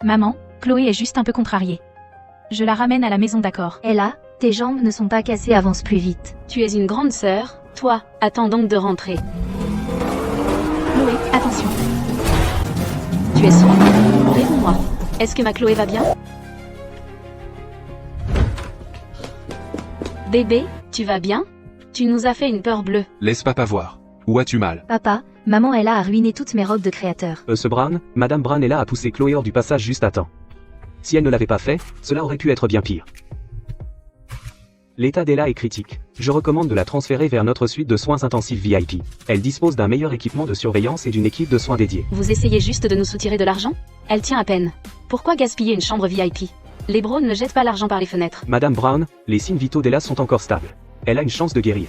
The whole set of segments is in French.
Maman, Chloé est juste un peu contrariée. Je la ramène à la maison, d'accord? Ella, tes jambes ne sont pas cassées, avance plus vite. Tu es une grande sœur, toi, attends donc de rentrer. Chloé, attention. Tu es sourde? Réponds-moi. Est-ce que ma Chloé va bien? Bébé, tu vas bien? Tu nous as fait une peur bleue. Laisse papa voir. Où as-tu mal? Papa, maman Ella a ruiné toutes mes robes de créateur. Ce Brown, Madame Brown est là à pousser Chloé hors du passage juste à temps. Si elle ne l'avait pas fait, cela aurait pu être bien pire. L'état d'Ella est critique. Je recommande de la transférer vers notre suite de soins intensifs VIP. Elle dispose d'un meilleur équipement de surveillance et d'une équipe de soins dédiée. Vous essayez juste de nous soutirer de l'argent? Elle tient à peine. Pourquoi gaspiller une chambre VIP? Les bros ne jettent pas l'argent par les fenêtres. Madame Brown, les signes vitaux d'Ella sont encore stables. Elle a une chance de guérir.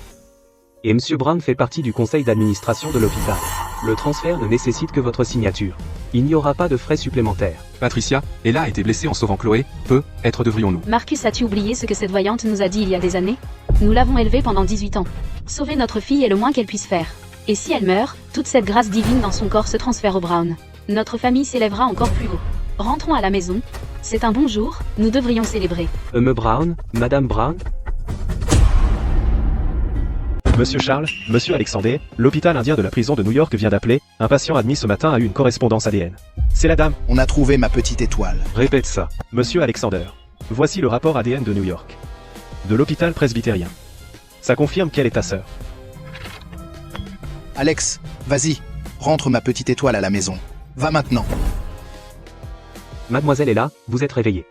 Et Monsieur Brown fait partie du conseil d'administration de l'hôpital. Le transfert ne nécessite que votre signature. Il n'y aura pas de frais supplémentaires. Patricia, Ella a été blessée en sauvant Chloé. Peut-être devrions-nous. Marcus, as-tu oublié ce que cette voyante nous a dit il y a des années? Nous l'avons élevée pendant 18 ans. Sauver notre fille est le moins qu'elle puisse faire. Et si elle meurt, toute cette grâce divine dans son corps se transfère au Brown. Notre famille s'élèvera encore plus haut. Rentrons à la maison. C'est un bon jour, nous devrions célébrer. Me Brown, Madame Brown? Monsieur Charles, Monsieur Alexander, l'hôpital indien de la prison de New York vient d'appeler. Un patient admis ce matin a eu une correspondance ADN. C'est la dame. On a trouvé ma petite étoile. Répète ça. Monsieur Alexander. Voici le rapport ADN de New York. De l'hôpital presbytérien. Ça confirme qu'elle est ta sœur. Alex, vas-y, rentre ma petite étoile à la maison. Va maintenant. Mademoiselle Ella, vous êtes réveillée.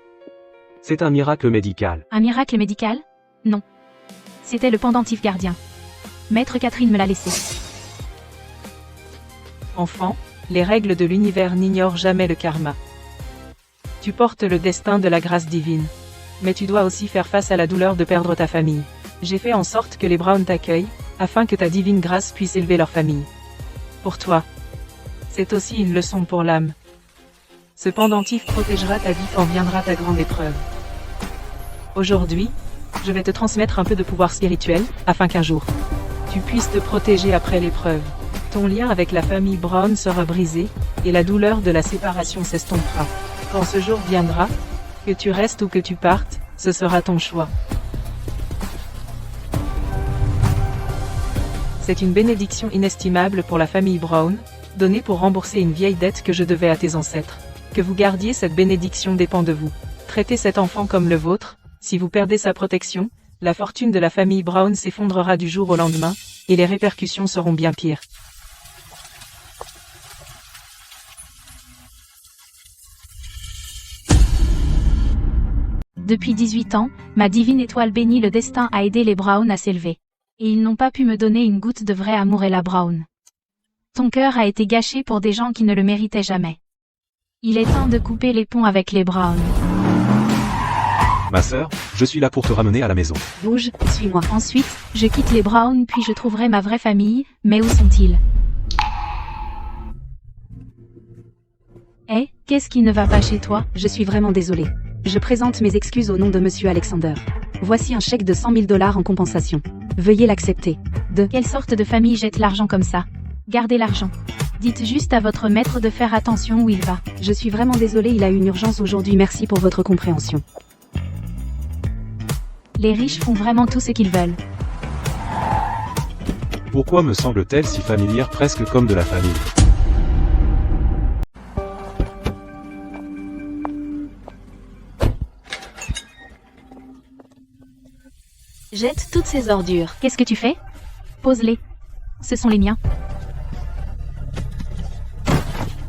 C'est un miracle médical. Un miracle médical? Non. C'était le pendentif gardien. Maître Catherine me l'a laissé. Enfant, les règles de l'univers n'ignorent jamais le karma. Tu portes le destin de la grâce divine. Mais tu dois aussi faire face à la douleur de perdre ta famille. J'ai fait en sorte que les Brown t'accueillent, afin que ta divine grâce puisse élever leur famille. Pour toi. C'est aussi une leçon pour l'âme. Ce pendentif protégera ta vie quand viendra ta grande épreuve. Aujourd'hui, je vais te transmettre un peu de pouvoir spirituel, afin qu'un jour, tu puisses te protéger après l'épreuve. Ton lien avec la famille Brown sera brisé, et la douleur de la séparation s'estompera. Quand ce jour viendra, que tu restes ou que tu partes, ce sera ton choix. C'est une bénédiction inestimable pour la famille Brown, donnée pour rembourser une vieille dette que je devais à tes ancêtres. Que vous gardiez cette bénédiction dépend de vous. Traitez cet enfant comme le vôtre. Si vous perdez sa protection, la fortune de la famille Brown s'effondrera du jour au lendemain, et les répercussions seront bien pires. Depuis 18 ans, ma divine étoile bénie le destin a aidé les Brown à s'élever. Et ils n'ont pas pu me donner une goutte de vrai amour, Ella Brown. Ton cœur a été gâché pour des gens qui ne le méritaient jamais. Il est temps de couper les ponts avec les Brown. Ma sœur, je suis là pour te ramener à la maison. Bouge, suis-moi. Ensuite, je quitte les Brown puis je trouverai ma vraie famille, mais où sont-ils? Eh, qu'est-ce qui ne va pas chez toi? Je suis vraiment désolée. Je présente mes excuses au nom de Monsieur Alexander. Voici un chèque de 100 000 $ en compensation. Veuillez l'accepter. Quelle sorte de famille jette l'argent comme ça? Gardez l'argent. Dites juste à votre maître de faire attention où il va. Je suis vraiment désolée, il a une urgence aujourd'hui, merci pour votre compréhension. Les riches font vraiment tout ce qu'ils veulent. Pourquoi me semble-t-elle si familière, presque comme de la famille? Jette toutes ces ordures. Qu'est-ce que tu fais? Pose-les. Ce sont les miens.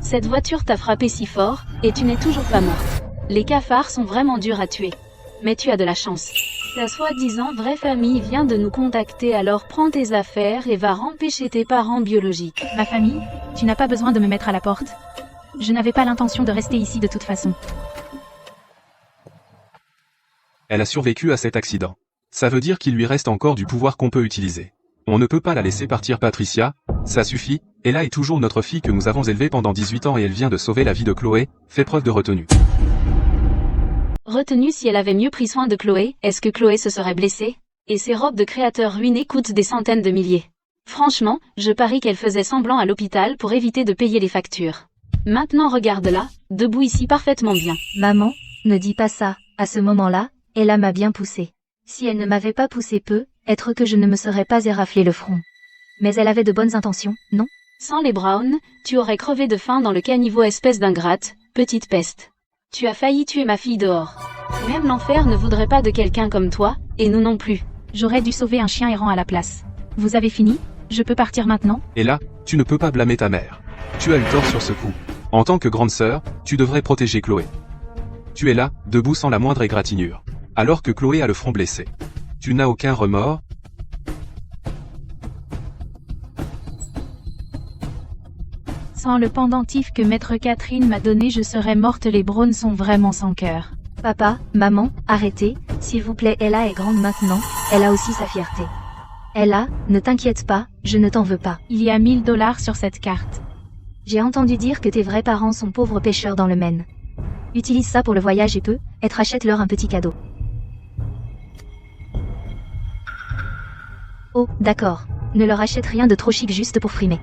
Cette voiture t'a frappé si fort, et tu n'es toujours pas morte. Les cafards sont vraiment durs à tuer. Mais tu as de la chance. Ta soi-disant vraie famille vient de nous contacter, alors prends tes affaires et va ramper chez tes parents biologiques. Ma famille? Tu n'as pas besoin de me mettre à la porte. Je n'avais pas l'intention de rester ici de toute façon. Elle a survécu à cet accident. Ça veut dire qu'il lui reste encore du pouvoir qu'on peut utiliser. On ne peut pas la laisser partir, Patricia, ça suffit. Ella est toujours notre fille que nous avons élevée pendant 18 ans et elle vient de sauver la vie de Chloé. Fais preuve de retenue. Retenue? Si elle avait mieux pris soin de Chloé, est-ce que Chloé se serait blessée? Et ses robes de créateur ruinées coûtent des centaines de milliers. Franchement, je parie qu'elle faisait semblant à l'hôpital pour éviter de payer les factures. Maintenant regarde-la, debout ici parfaitement bien. Maman, ne dis pas ça. À ce moment-là, Ella m'a bien poussé. Si elle ne m'avait pas poussé peu, être que je ne me serais pas éraflé le front. Mais elle avait de bonnes intentions, non? Sans les Browns, tu aurais crevé de faim dans le caniveau espèce d'ingrate, petite peste. Tu as failli tuer ma fille dehors. Même l'enfer ne voudrait pas de quelqu'un comme toi, et nous non plus. J'aurais dû sauver un chien errant à la place. Vous avez fini? Je peux partir maintenant? Et là, tu ne peux pas blâmer ta mère. Tu as eu tort sur ce coup. En tant que grande sœur, tu devrais protéger Chloé. Tu es là, debout sans la moindre égratignure. Alors que Chloé a le front blessé. Tu n'as aucun remords? Sans le pendentif que maître Catherine m'a donné, je serais morte. Les Browns sont vraiment sans cœur. Papa, maman, arrêtez, s'il vous plaît. Ella est grande maintenant, elle a aussi sa fierté. Ella, ne t'inquiète pas, je ne t'en veux pas. Il y a 1000 $ sur cette carte. J'ai entendu dire que tes vrais parents sont pauvres pêcheurs dans le Maine. Utilise ça pour le voyage et peut-être achète-leur un petit cadeau. Oh, d'accord. Ne leur achète rien de trop chic juste pour frimer.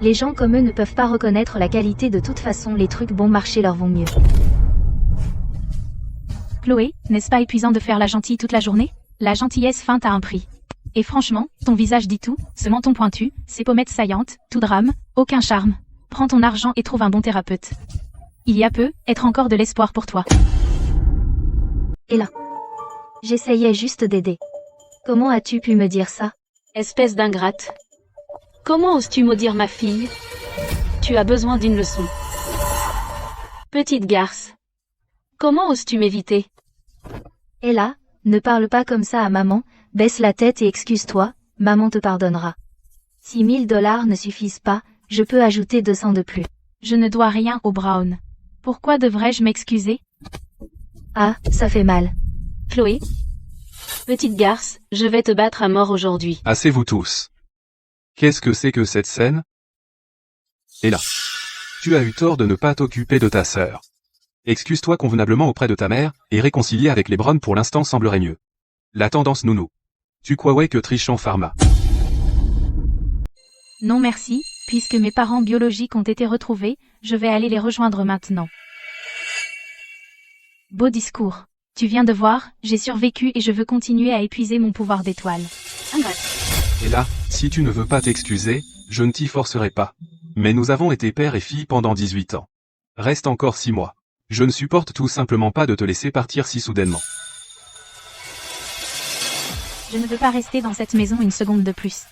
Les gens comme eux ne peuvent pas reconnaître la qualité. De toute façon, les trucs bon marché leur vont mieux. Chloé, n'est-ce pas épuisant de faire la gentille toute la journée? La gentillesse feinte a un prix. Et franchement, ton visage dit tout, ce menton pointu, ces pommettes saillantes, tout drame, aucun charme. Prends ton argent et trouve un bon thérapeute. Il y a peu, être encore de l'espoir pour toi. Et là, j'essayais juste d'aider. Comment as-tu pu me dire ça? Espèce d'ingrate. Comment oses-tu maudire ma fille? Tu as besoin d'une leçon. Petite garce. Comment oses-tu m'éviter? Et là, ne parle pas comme ça à maman, baisse la tête et excuse-toi, maman te pardonnera. Si 1000 $ ne suffisent pas, je peux ajouter 200 de plus. Je ne dois rien aux Browns. Pourquoi devrais-je m'excuser? Ah, ça fait mal. Chloé? Petite garce, je vais te battre à mort aujourd'hui. Assez-vous tous. Qu'est-ce que c'est que cette scène? Et là, tu as eu tort de ne pas t'occuper de ta sœur. Excuse-toi convenablement auprès de ta mère, et réconcilier avec les Browns pour l'instant semblerait mieux. La tendance nounou. Tu croyais que trichant pharma. Non merci, puisque mes parents biologiques ont été retrouvés, je vais aller les rejoindre maintenant. Beau discours. Tu viens de voir, j'ai survécu et je veux continuer à épuiser mon pouvoir d'étoile. Ingrate. Et là, si tu ne veux pas t'excuser, je ne t'y forcerai pas. Mais nous avons été père et fille pendant 18 ans. Reste encore 6 mois. Je ne supporte tout simplement pas de te laisser partir si soudainement. Je ne veux pas rester dans cette maison une seconde de plus.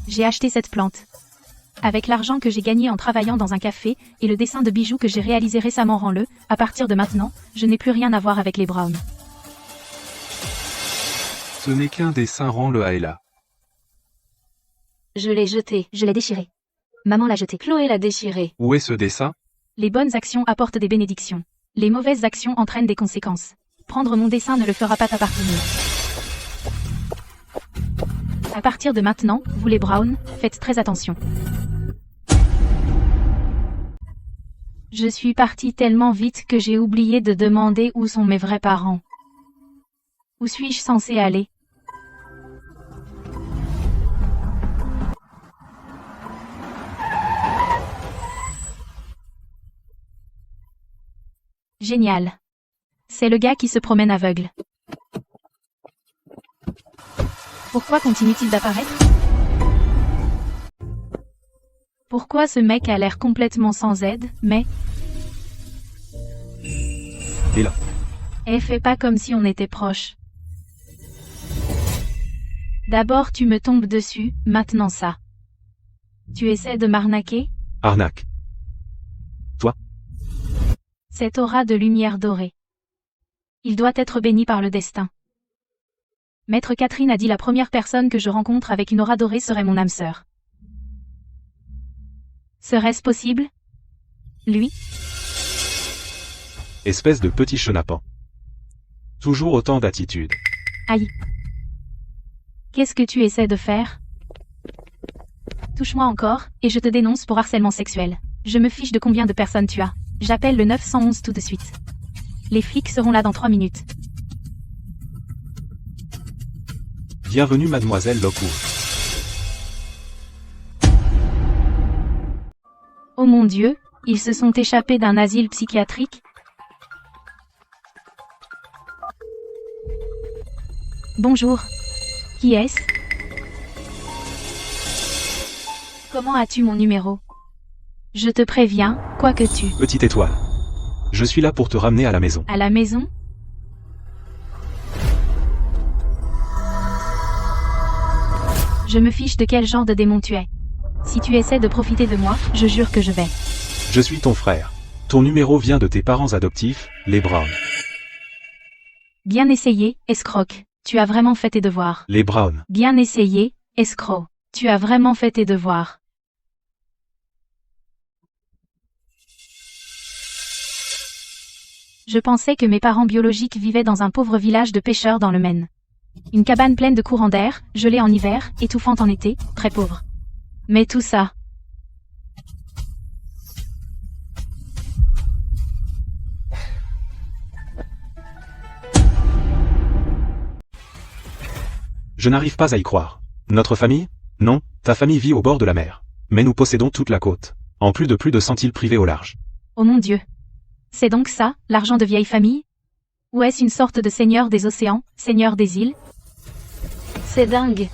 J'ai acheté cette plante. Avec l'argent que j'ai gagné en travaillant dans un café, et le dessin de bijoux que j'ai réalisé récemment rend-le, à partir de maintenant, je n'ai plus rien à voir avec les Browns. Ce n'est qu'un dessin, rend-le à Ella. Je l'ai jeté. Je l'ai déchiré. Maman l'a jeté. Chloé l'a déchiré. Où est ce dessin? Les bonnes actions apportent des bénédictions. Les mauvaises actions entraînent des conséquences. Prendre mon dessin ne le fera pas t'appartenir. À partir de maintenant, vous les Browns, faites très attention. Je suis partie tellement vite que j'ai oublié de demander où sont mes vrais parents. Où suis-je censée aller? Génial. C'est le gars qui se promène aveugle. Pourquoi continue-t-il d'apparaître? Pourquoi ce mec a l'air complètement sans aide, mais... Et là. Eh, fais pas comme si on était proches. D'abord tu me tombes dessus, maintenant ça. Tu essaies de m'arnaquer? Arnaque. Cette aura de lumière dorée. Il doit être béni par le destin. Maître Catherine a dit la première personne que je rencontre avec une aura dorée serait mon âme sœur. Serait-ce possible? Lui? Espèce de petit chenapan. Toujours autant d'attitude. Aïe. Qu'est-ce que tu essaies de faire? Touche-moi encore, et je te dénonce pour harcèlement sexuel. Je me fiche de combien de personnes tu as. J'appelle le 911 tout de suite. Les flics seront là dans 3 minutes. Bienvenue mademoiselle Lockwood. Oh mon Dieu, ils se sont échappés d'un asile psychiatrique? Bonjour. Qui est-ce? Comment as-tu mon numéro? Je te préviens, quoi que tu... Petite étoile. Je suis là pour te ramener à la maison. À la maison? Je me fiche de quel genre de démon tu es. Si tu essaies de profiter de moi, je jure que je vais. Je suis ton frère. Ton numéro vient de tes parents adoptifs, les Brown. Bien essayé, escroc. Tu as vraiment fait tes devoirs. Les Brown. Bien essayé, escroc. Tu as vraiment fait tes devoirs. Je pensais que mes parents biologiques vivaient dans un pauvre village de pêcheurs dans le Maine. Une cabane pleine de courants d'air, gelée en hiver, étouffante en été, très pauvre. Mais tout ça... Je n'arrive pas à y croire. Notre famille? Non, ta famille vit au bord de la mer. Mais nous possédons toute la côte. En plus de 100 îles privées au large. Oh mon Dieu. C'est donc ça, l'argent de vieille famille? Ou est-ce une sorte de seigneur des océans, seigneur des îles? C'est dingue.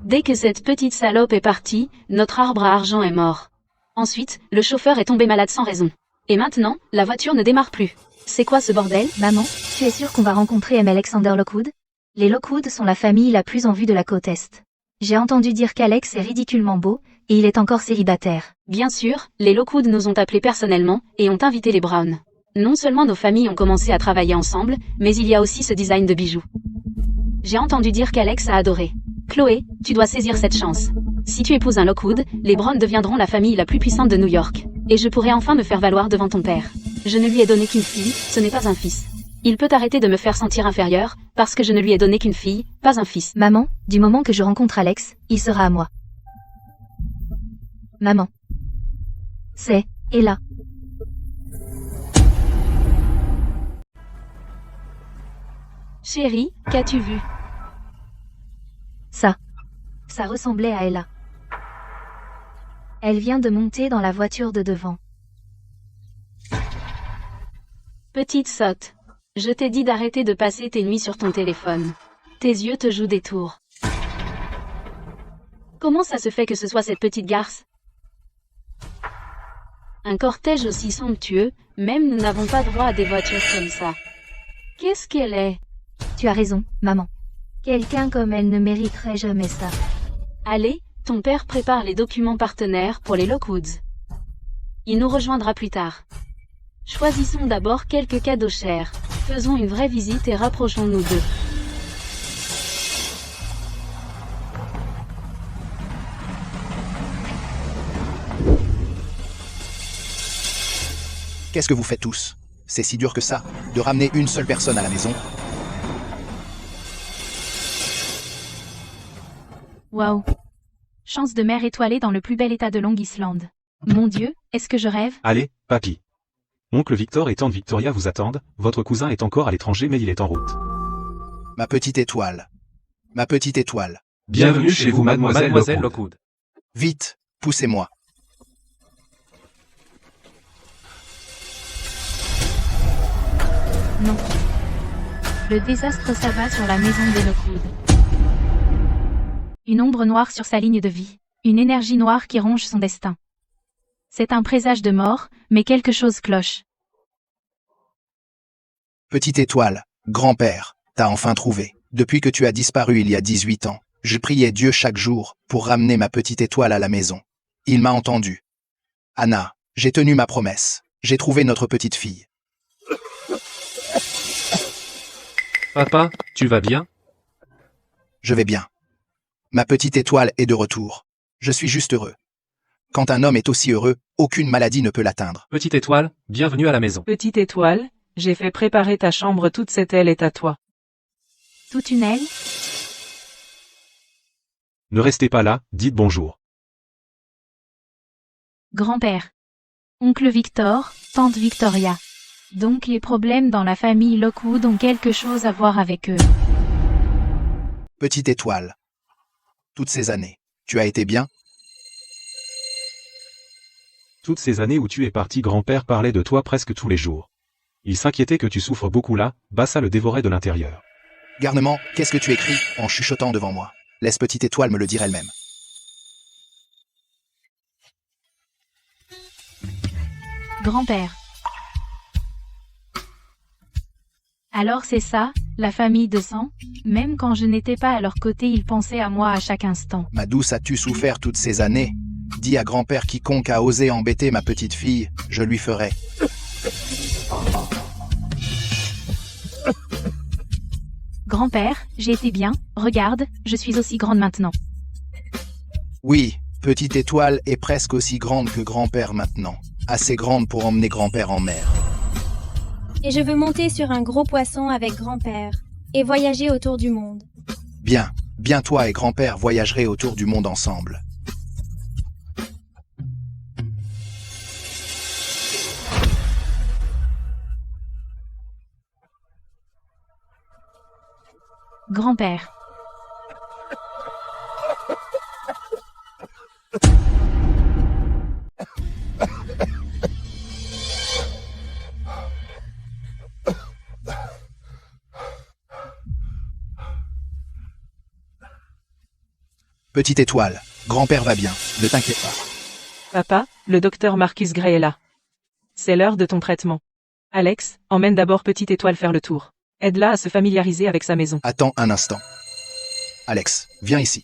Dès que cette petite salope est partie, notre arbre à argent est mort. Ensuite, le chauffeur est tombé malade sans raison. Et maintenant, la voiture ne démarre plus. C'est quoi ce bordel? Maman, tu es sûre qu'on va rencontrer M. Alexander Lockwood? Les Lockwood sont la famille la plus en vue de la côte Est. J'ai entendu dire qu'Alex est ridiculement beau, et il est encore célibataire. Bien sûr, les Lockwood nous ont appelés personnellement, et ont invité les Brown. Non seulement nos familles ont commencé à travailler ensemble, mais il y a aussi ce design de bijoux. J'ai entendu dire qu'Alex a adoré. Chloé, tu dois saisir cette chance. Si tu épouses un Lockwood, les Brown deviendront la famille la plus puissante de New York. Et je pourrai enfin me faire valoir devant ton père. Je ne lui ai donné qu'une fille, ce n'est pas un fils. Il peut arrêter de me faire sentir inférieur, parce que je ne lui ai donné qu'une fille, pas un fils. Maman, du moment que je rencontre Alex, il sera à moi. Maman. C'est Ella. Chérie, qu'as-tu vu? Ça. Ça ressemblait à Ella. Elle vient de monter dans la voiture de devant. Petite sotte. Je t'ai dit d'arrêter de passer tes nuits sur ton téléphone. Tes yeux te jouent des tours. Comment ça se fait que ce soit cette petite garce? Un cortège aussi somptueux, même nous n'avons pas droit à des voitures comme ça. Qu'est-ce qu'elle est? Tu as raison, maman. Quelqu'un comme elle ne mériterait jamais ça. Allez, ton père prépare les documents partenaires pour les Lockwoods. Il nous rejoindra plus tard. Choisissons d'abord quelques cadeaux chers. Faisons une vraie visite et rapprochons-nous d'eux. Qu'est-ce que vous faites tous? C'est si dur que ça, de ramener une seule personne à la maison? Waouh. Chance de mer étoilée dans le plus bel état de Long Island. Mon Dieu, est-ce que je rêve? Allez, papy. Oncle Victor et tante Victoria vous attendent, votre cousin est encore à l'étranger mais il est en route. Ma petite étoile. Ma petite étoile. Bienvenue chez vous mademoiselle Lockwood. Vite, poussez-moi. Non. Le désastre s'abat sur la maison des Lockwood. Une ombre noire sur sa ligne de vie. Une énergie noire qui ronge son destin. C'est un présage de mort, mais quelque chose cloche. Petite étoile, grand-père, t'as enfin trouvé. Depuis que tu as disparu il y a 18 ans, je priais Dieu chaque jour pour ramener ma petite étoile à la maison. Il m'a entendu. Anna, j'ai tenu ma promesse. J'ai trouvé notre petite fille. Papa, tu vas bien? Je vais bien. Ma petite étoile est de retour. Je suis juste heureux. Quand un homme est aussi heureux, aucune maladie ne peut l'atteindre. Petite étoile, bienvenue à la maison. Petite étoile, j'ai fait préparer ta chambre, toute cette aile est à toi. Toute une aile? Ne restez pas là, dites bonjour. Grand-père. Oncle Victor, tante Victoria. Donc les problèmes dans la famille Lockwood ont quelque chose à voir avec eux. Petite étoile. Toutes ces années, tu as été bien? Toutes ces années où tu es parti, grand-père parlait de toi presque tous les jours. Il s'inquiétait que tu souffres beaucoup là, Bassa le dévorait de l'intérieur. Garnement, qu'est-ce que tu écris en chuchotant devant moi? Laisse petite étoile me le dire elle-même. Grand-père. Alors c'est ça, la famille de sang? Même quand je n'étais pas à leur côté, ils pensaient à moi à chaque instant. Ma douce, as-tu souffert toutes ces années? Dis à grand-père quiconque a osé embêter ma petite fille, je lui ferai. Grand-père, j'ai été bien, regarde, je suis aussi grande maintenant. Oui, petite étoile est presque aussi grande que grand-père maintenant. Assez grande pour emmener grand-père en mer. Et je veux monter sur un gros poisson avec grand-père et voyager autour du monde. Bien toi et grand-père voyagerez autour du monde ensemble. Grand-père. Petite étoile, grand-père va bien, ne t'inquiète pas. Papa, le docteur Marcus Gray est là. C'est l'heure de ton traitement. Alex, emmène d'abord Petite Étoile faire le tour. Aide-la à se familiariser avec sa maison. Attends un instant. Alex, viens ici.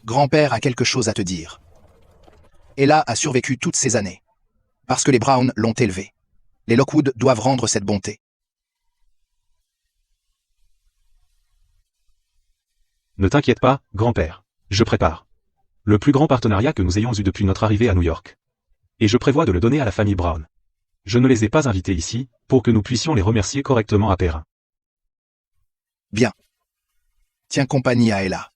Grand-père a quelque chose à te dire. Ella a survécu toutes ces années. Parce que les Brown l'ont élevée. Les Lockwood doivent rendre cette bonté. Ne t'inquiète pas, grand-père. Je prépare le plus grand partenariat que nous ayons eu depuis notre arrivée à New York. Et je prévois de le donner à la famille Brown. Je ne les ai pas invités ici, pour que nous puissions les remercier correctement à Perrin. Bien. Tiens compagnie à Ella.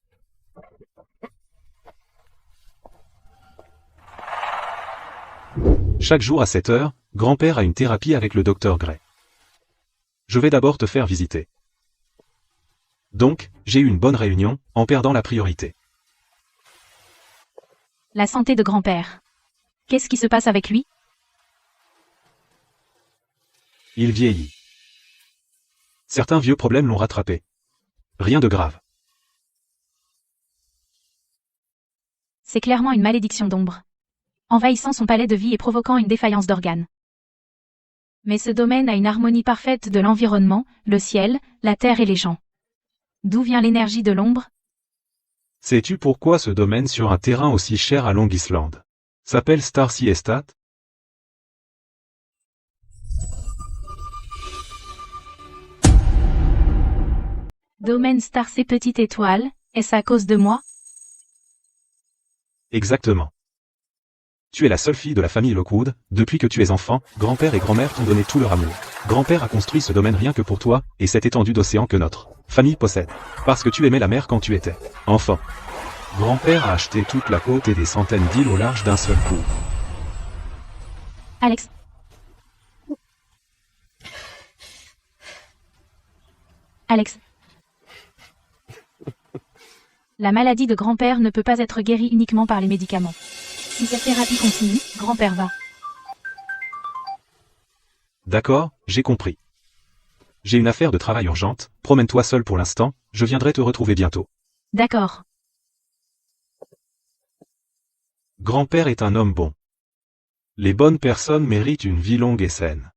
Chaque jour à 7 heures, grand-père a une thérapie avec le docteur Gray. Je vais d'abord te faire visiter. Donc, j'ai eu une bonne réunion, en perdant la priorité. La santé de grand-père. Qu'est-ce qui se passe avec lui? Il vieillit. Certains vieux problèmes l'ont rattrapé. Rien de grave. C'est clairement une malédiction d'ombre. Envahissant son palais de vie et provoquant une défaillance d'organes. Mais ce domaine a une harmonie parfaite de l'environnement, le ciel, la terre et les gens. D'où vient l'énergie de l'ombre? Sais-tu pourquoi ce domaine sur un terrain aussi cher à Long Island s'appelle Star Sea Estate? Domaine Star C petite étoile, est-ce à cause de moi? Exactement. Tu es la seule fille de la famille Lockwood, depuis que tu es enfant, grand-père et grand-mère t'ont donné tout leur amour. Grand-père a construit ce domaine rien que pour toi, et cette étendue d'océan que notre famille possède. Parce que tu aimais la mer quand tu étais enfant. Grand-père a acheté toute la côte et des centaines d'îles au large d'un seul coup. Alex. Alex. La maladie de grand-père ne peut pas être guérie uniquement par les médicaments. Si cette thérapie continue, grand-père va. D'accord, j'ai compris. J'ai une affaire de travail urgente, promène-toi seul pour l'instant, je viendrai te retrouver bientôt. D'accord. Grand-père est un homme bon. Les bonnes personnes méritent une vie longue et saine.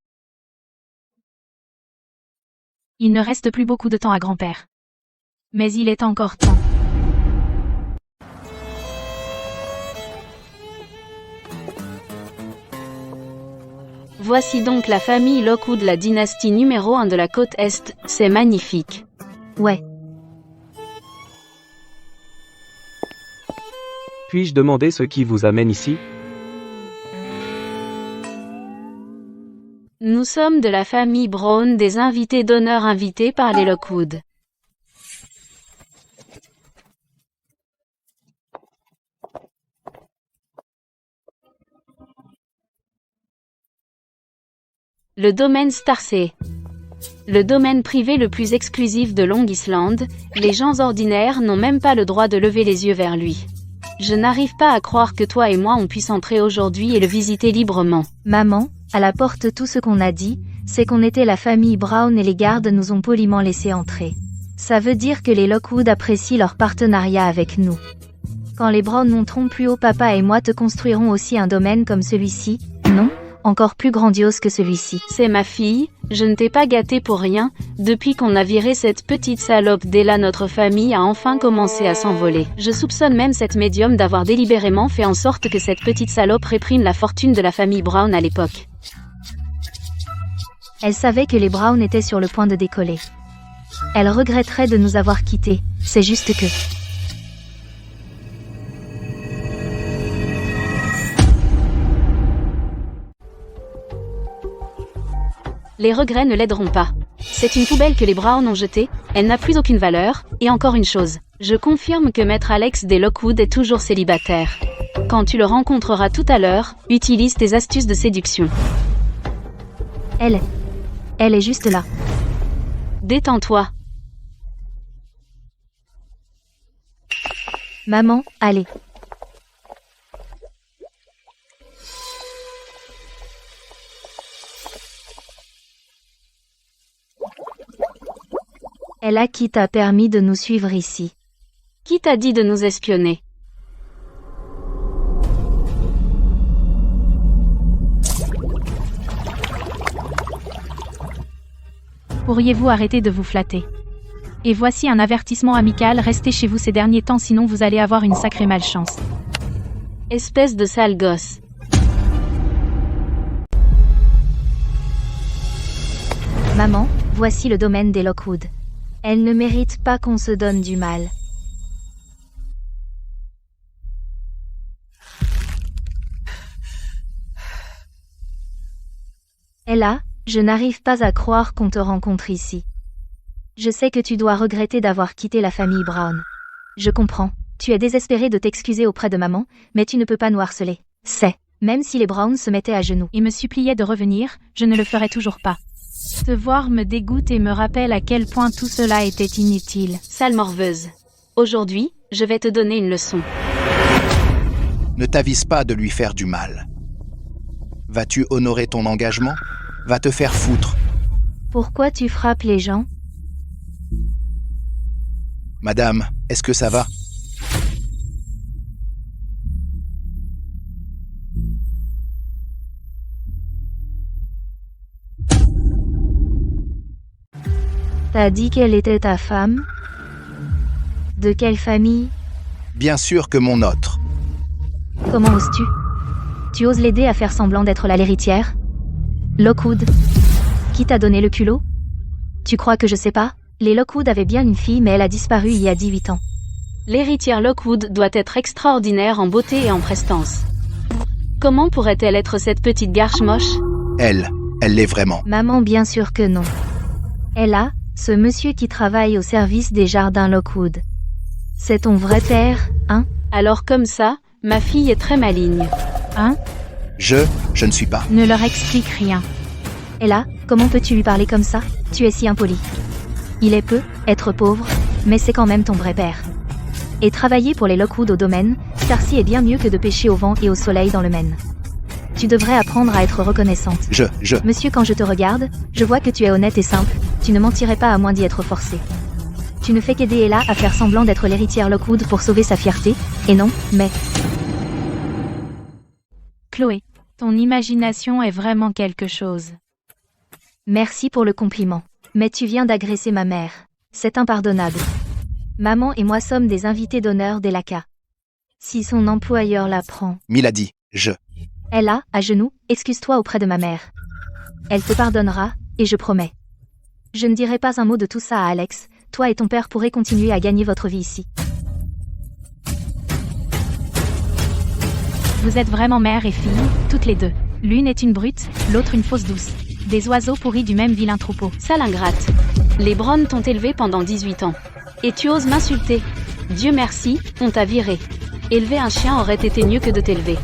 Il ne reste plus beaucoup de temps à grand-père. Mais il est encore temps. Voici donc la famille Lockwood, la dynastie numéro 1 de la côte Est, c'est magnifique. Ouais. Puis-je demander ce qui vous amène ici? Nous sommes de la famille Brown, des invités d'honneur invités par les Lockwood. Le domaine Star C. Le domaine privé le plus exclusif de Long Island, les gens ordinaires n'ont même pas le droit de lever les yeux vers lui. Je n'arrive pas à croire que toi et moi on puisse entrer aujourd'hui et le visiter librement. Maman, à la porte tout ce qu'on a dit, c'est qu'on était la famille Brown et les gardes nous ont poliment laissé entrer. Ça veut dire que les Lockwood apprécient leur partenariat avec nous. Quand les Brown monteront plus haut, papa et moi te construirons aussi un domaine comme celui-ci, non, encore plus grandiose que celui-ci. C'est ma fille, je ne t'ai pas gâtée pour rien, depuis qu'on a viré cette petite salope d'Ella, notre famille a enfin commencé à s'envoler. Je soupçonne même cette médium d'avoir délibérément fait en sorte que cette petite salope réprime la fortune de la famille Brown à l'époque. Elle savait que les Brown étaient sur le point de décoller. Elle regretterait de nous avoir quittés, c'est juste que... Les regrets ne l'aideront pas. C'est une poubelle que les Brown ont jetée, elle n'a plus aucune valeur, et encore une chose. Je confirme que Maître Alex des Lockwood est toujours célibataire. Quand tu le rencontreras tout à l'heure, utilise tes astuces de séduction. Elle est juste là. Détends-toi. Maman, allez. Elle a qui t'a permis de nous suivre ici. Qui t'a dit de nous espionner? Pourriez-vous arrêter de vous flatter? Et voici un avertissement amical, restez chez vous ces derniers temps sinon vous allez avoir une sacrée malchance. Espèce de sale gosse. Maman, voici le domaine des Lockwood. Elle ne mérite pas qu'on se donne du mal. Ella, je n'arrive pas à croire qu'on te rencontre ici. Je sais que tu dois regretter d'avoir quitté la famille Brown. Je comprends, tu es désespéré de t'excuser auprès de maman, mais tu ne peux pas nous harceler. C'est, même si les Brown se mettaient à genoux et me suppliaient de revenir, je ne le ferai toujours pas. Te voir me dégoûte et me rappelle à quel point tout cela était inutile. Sale morveuse. Aujourd'hui, je vais te donner une leçon. Ne t'avise pas de lui faire du mal. Vas-tu honorer ton engagement? Va te faire foutre. Pourquoi tu frappes les gens? Madame, est-ce que ça va? T'as dit qu'elle était ta femme? De quelle famille? Bien sûr que mon autre. Comment oses-tu? Tu oses l'aider à faire semblant d'être l'héritière? Lockwood. Qui t'a donné le culot? Tu crois que je sais pas? Les Lockwood avaient bien une fille mais elle a disparu il y a 18 ans. L'héritière Lockwood doit être extraordinaire en beauté et en prestance. Comment pourrait-elle être cette petite garche moche? Elle l'est vraiment. Maman, bien sûr que non. Ella, ce monsieur qui travaille au service des jardins Lockwood. C'est ton vrai père, hein? Alors comme ça, ma fille est très maligne. Hein? Je ne suis pas. Ne leur explique rien. Ella, comment peux-tu lui parler comme ça? Tu es si impoli. Il est peu, être pauvre, mais c'est quand même ton vrai père. Et travailler pour les Lockwood au domaine, Starcy est bien mieux que de pêcher au vent et au soleil dans le Maine. Tu devrais apprendre à être reconnaissante. Monsieur, quand je te regarde, je vois que tu es honnête et simple, tu ne mentirais pas à moins d'y être forcé. Tu ne fais qu'aider Ella à faire semblant d'être l'héritière Lockwood pour sauver sa fierté, et non, mais... Chloé, ton imagination est vraiment quelque chose. Merci pour le compliment. Mais tu viens d'agresser ma mère. C'est impardonnable. Maman et moi sommes des invités d'honneur d'Elaka. Si son employeur l'apprend... Milady, Ella, à genoux, excuse-toi auprès de ma mère. Elle te pardonnera, et je promets. Je ne dirai pas un mot de tout ça à Alex, toi et ton père pourrez continuer à gagner votre vie ici. Vous êtes vraiment mère et fille, toutes les deux. L'une est une brute, l'autre une fausse douce. Des oiseaux pourris du même vilain troupeau. Sale ingrate. Les Brown t'ont élevé pendant 18 ans. Et tu oses m'insulter. Dieu merci, on t'a viré. Élever un chien aurait été mieux que de t'élever.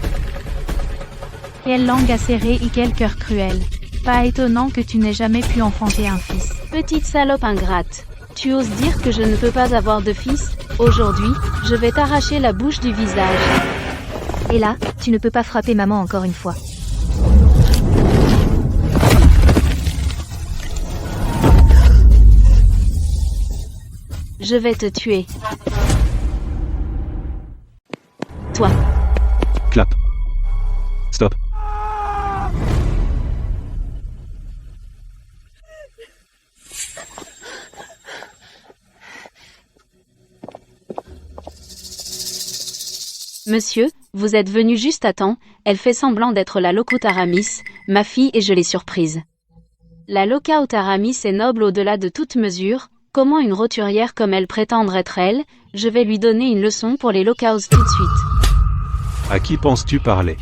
Quelle langue acérée et quel cœur cruel. Pas étonnant que tu n'aies jamais pu enfanter un fils. Petite salope ingrate. Tu oses dire que je ne peux pas avoir de fils? Aujourd'hui, je vais t'arracher la bouche du visage. Et là, tu ne peux pas frapper maman encore une fois. Je vais te tuer. Toi. Clap. Stop. Monsieur, vous êtes venu juste à temps, elle fait semblant d'être la Lockout Aramis, ma fille et je l'ai surprise. La Lockout Aramis est noble au-delà de toute mesure, comment une roturière comme elle prétendre être elle, je vais lui donner une leçon pour les Lockouts tout de suite. À qui penses-tu parler?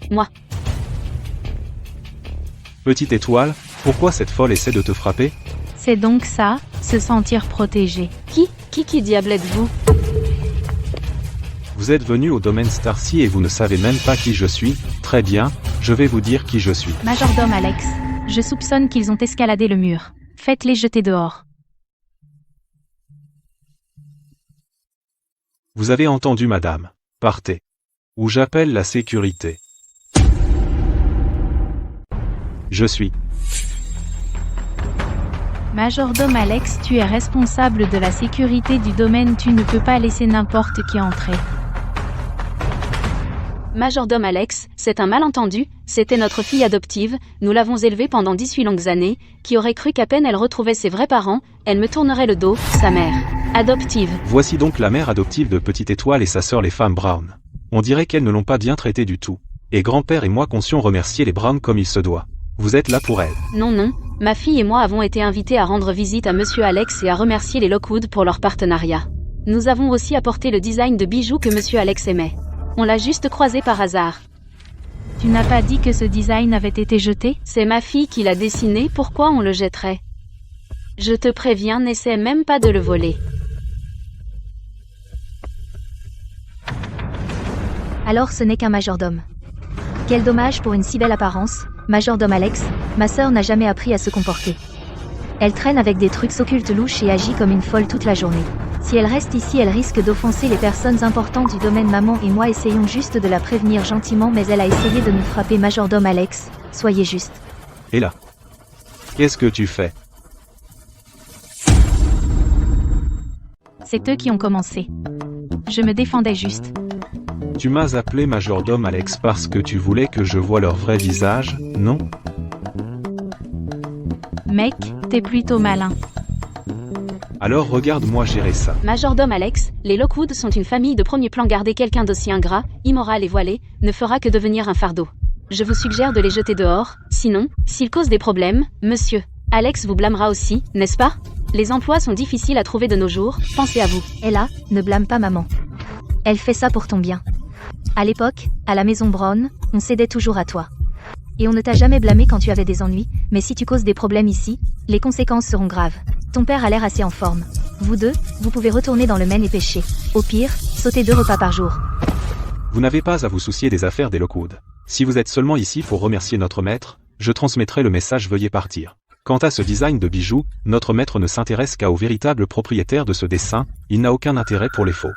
Moi. Petite étoile, pourquoi cette folle essaie de te frapper? C'est donc ça, se sentir protégé. Qui diable êtes-vous? Vous êtes venu au domaine Starcy et vous ne savez même pas qui je suis? Très bien, je vais vous dire qui je suis. Majordome Alex, je soupçonne qu'ils ont escaladé le mur. Faites-les jeter dehors. Vous avez entendu madame. Partez. Ou j'appelle la sécurité. Je suis. Majordome Alex, tu es responsable de la sécurité du domaine, tu ne peux pas laisser n'importe qui entrer. Majordome Alex, c'est un malentendu, c'était notre fille adoptive, nous l'avons élevée pendant 18 longues années, qui aurait cru qu'à peine elle retrouvait ses vrais parents, elle me tournerait le dos, sa mère. Adoptive. Voici donc la mère adoptive de Petite Étoile et sa sœur les femmes Brown. On dirait qu'elles ne l'ont pas bien traitée du tout. Et grand-père et moi conscions remercier les Brown comme il se doit. Vous êtes là pour elle. Non, ma fille et moi avons été invités à rendre visite à Monsieur Alex et à remercier les Lockwood pour leur partenariat. Nous avons aussi apporté le design de bijoux que Monsieur Alex aimait. On l'a juste croisé par hasard. Tu n'as pas dit que ce design avait été jeté? C'est ma fille qui l'a dessiné, pourquoi on le jetterait? Je te préviens, n'essaie même pas de le voler. Alors ce n'est qu'un majordome. Quel dommage pour une si belle apparence, majordome Alex, ma sœur n'a jamais appris à se comporter. Elle traîne avec des trucs occultes louches et agit comme une folle toute la journée. Si elle reste ici, elle risque d'offenser les personnes importantes du domaine. Maman et moi essayons juste de la prévenir gentiment, mais elle a essayé de nous frapper. Majordome Alex, soyez juste. Et là? Qu'est-ce que tu fais? C'est eux qui ont commencé. Je me défendais juste. Tu m'as appelé majordome Alex parce que tu voulais que je voie leur vrai visage, non? Mec, t'es plutôt malin. Alors regarde-moi gérer ça. Majordome Alex, les Lockwood sont une famille de premier plan. Garder quelqu'un d'aussi ingrat, immoral et voilé, ne fera que devenir un fardeau. Je vous suggère de les jeter dehors, sinon, s'ils causent des problèmes, monsieur Alex vous blâmera aussi, n'est-ce pas? Les emplois sont difficiles à trouver de nos jours, pensez à vous. Et là, ne blâme pas maman. Elle fait ça pour ton bien. À l'époque, à la maison Brown, on cédait toujours à toi. Et on ne t'a jamais blâmé quand tu avais des ennuis, mais si tu causes des problèmes ici, les conséquences seront graves. Ton père a l'air assez en forme. Vous deux, vous pouvez retourner dans le Maine et pêcher. Au pire, sautez 2 repas par jour. Vous n'avez pas à vous soucier des affaires des Lockwood. Si vous êtes seulement ici pour remercier notre maître, je transmettrai le message veuillez partir. Quant à ce design de bijoux, notre maître ne s'intéresse qu'au véritable propriétaire de ce dessin, il n'a aucun intérêt pour les faux.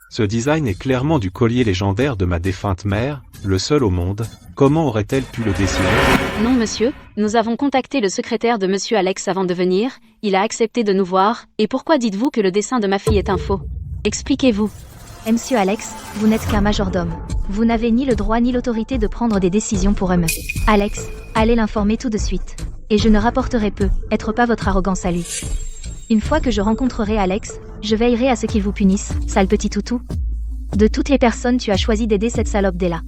Ce design est clairement du collier légendaire de ma défunte mère, le seul au monde. Comment aurait-elle pu le dessiner? Non monsieur, nous avons contacté le secrétaire de Monsieur Alex avant de venir, il a accepté de nous voir, et pourquoi dites-vous que le dessin de ma fille est un faux? Expliquez-vous. Monsieur Alex, vous n'êtes qu'un majordome. Vous n'avez ni le droit ni l'autorité de prendre des décisions pour eux. Alex, allez l'informer tout de suite. Et je ne rapporterai peu, être pas votre arrogance à lui. Une fois que je rencontrerai Alex, je veillerai à ce qu'il vous punisse, sale petit toutou. De toutes les personnes, tu as choisi d'aider cette salope d'Ella.